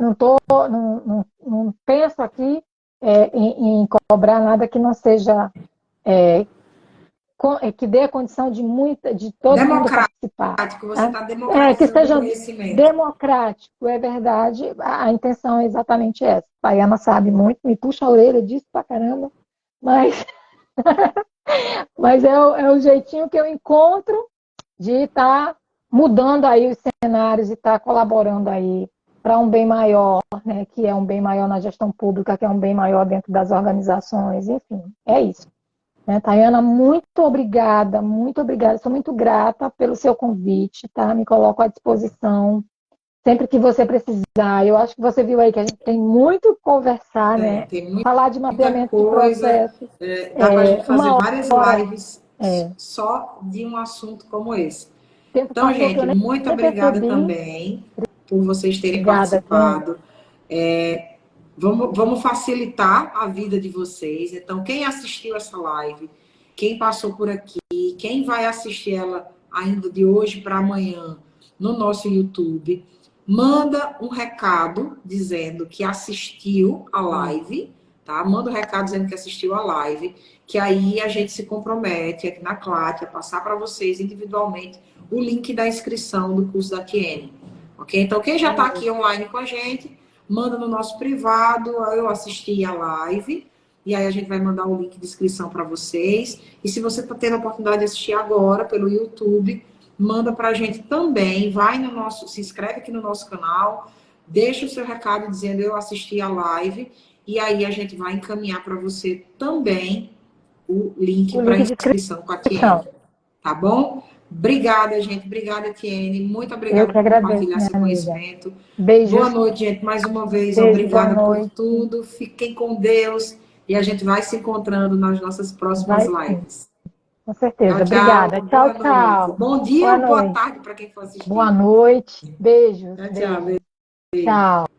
Speaker 2: não penso aqui em cobrar nada que não seja, que dê a condição de todo mundo participar.
Speaker 3: democrático, você
Speaker 2: Tá?
Speaker 3: está
Speaker 2: Que
Speaker 3: democratizando o
Speaker 2: seja
Speaker 3: conhecimento.
Speaker 2: democrático, é verdade. A intenção é exatamente essa. A Paiana sabe muito, me puxa a orelha disso pra caramba, mas, mas é o jeitinho que eu encontro de estar mudando aí os cenários e estar colaborando aí para um bem maior, né, que é um bem maior na gestão pública, que é um bem maior dentro das organizações, enfim, é isso. Né, Tayana, muito obrigada, sou muito grata pelo seu convite, tá? Me coloco à disposição sempre que você precisar. Eu acho que você viu aí que a gente tem muito que conversar, né?
Speaker 3: Tem
Speaker 2: Falar de
Speaker 3: muita
Speaker 2: mapeamento de
Speaker 3: coisa,
Speaker 2: processos,
Speaker 3: dá para a gente fazer
Speaker 2: uma
Speaker 3: várias
Speaker 2: hora,
Speaker 3: lives só de um assunto como esse.
Speaker 2: o tempo
Speaker 3: Então,
Speaker 2: passou que eu
Speaker 3: gente,
Speaker 2: nem
Speaker 3: muito obrigada
Speaker 2: percebi.
Speaker 3: também por vocês terem
Speaker 2: Obrigada, gente.
Speaker 3: participado. Vamos facilitar a vida de vocês. Então, quem assistiu essa live, quem passou por aqui, quem vai assistir ela ainda de hoje para amanhã no nosso YouTube, manda um recado dizendo que assistiu a live, tá? Manda um recado dizendo que assistiu a live, que aí a gente se compromete aqui na Clátia a passar para vocês individualmente o link da inscrição do curso da Tiene. Ok? Então, quem já está aqui online com a gente, manda no nosso privado, eu assisti a live, e aí a gente vai mandar o link de inscrição para vocês. E se você está tendo a oportunidade de assistir agora pelo YouTube, manda para a gente também, vai no nosso, se inscreve aqui no nosso canal, deixa o seu recado dizendo eu assisti a live, e aí a gente vai encaminhar para você também o link
Speaker 2: O
Speaker 3: para
Speaker 2: link de
Speaker 3: inscrição com a
Speaker 2: inscrição.
Speaker 3: Tiene. Tá bom? Obrigada, gente. Obrigada, Tiene. Muito
Speaker 2: Eu
Speaker 3: obrigada
Speaker 2: que
Speaker 3: por
Speaker 2: agradeço,
Speaker 3: compartilhar
Speaker 2: minha
Speaker 3: seu
Speaker 2: amiga.
Speaker 3: conhecimento. Boa
Speaker 2: Beijos,
Speaker 3: noite, gente. Mais uma vez,
Speaker 2: beijo, boa
Speaker 3: obrigada por
Speaker 2: noite.
Speaker 3: tudo. Fiquem com Deus. E a gente vai se encontrando nas nossas próximas
Speaker 2: Vai sim,
Speaker 3: lives.
Speaker 2: com
Speaker 3: Tchau,
Speaker 2: certeza.
Speaker 3: tchau.
Speaker 2: Obrigada. Tchau,
Speaker 3: Boa noite.
Speaker 2: tchau.
Speaker 3: Bom dia
Speaker 2: Boa
Speaker 3: ou boa
Speaker 2: noite.
Speaker 3: tarde para quem for
Speaker 2: Boa
Speaker 3: assistir.
Speaker 2: noite. Beijos,
Speaker 3: Tchau, tchau.
Speaker 2: beijos. Tchau.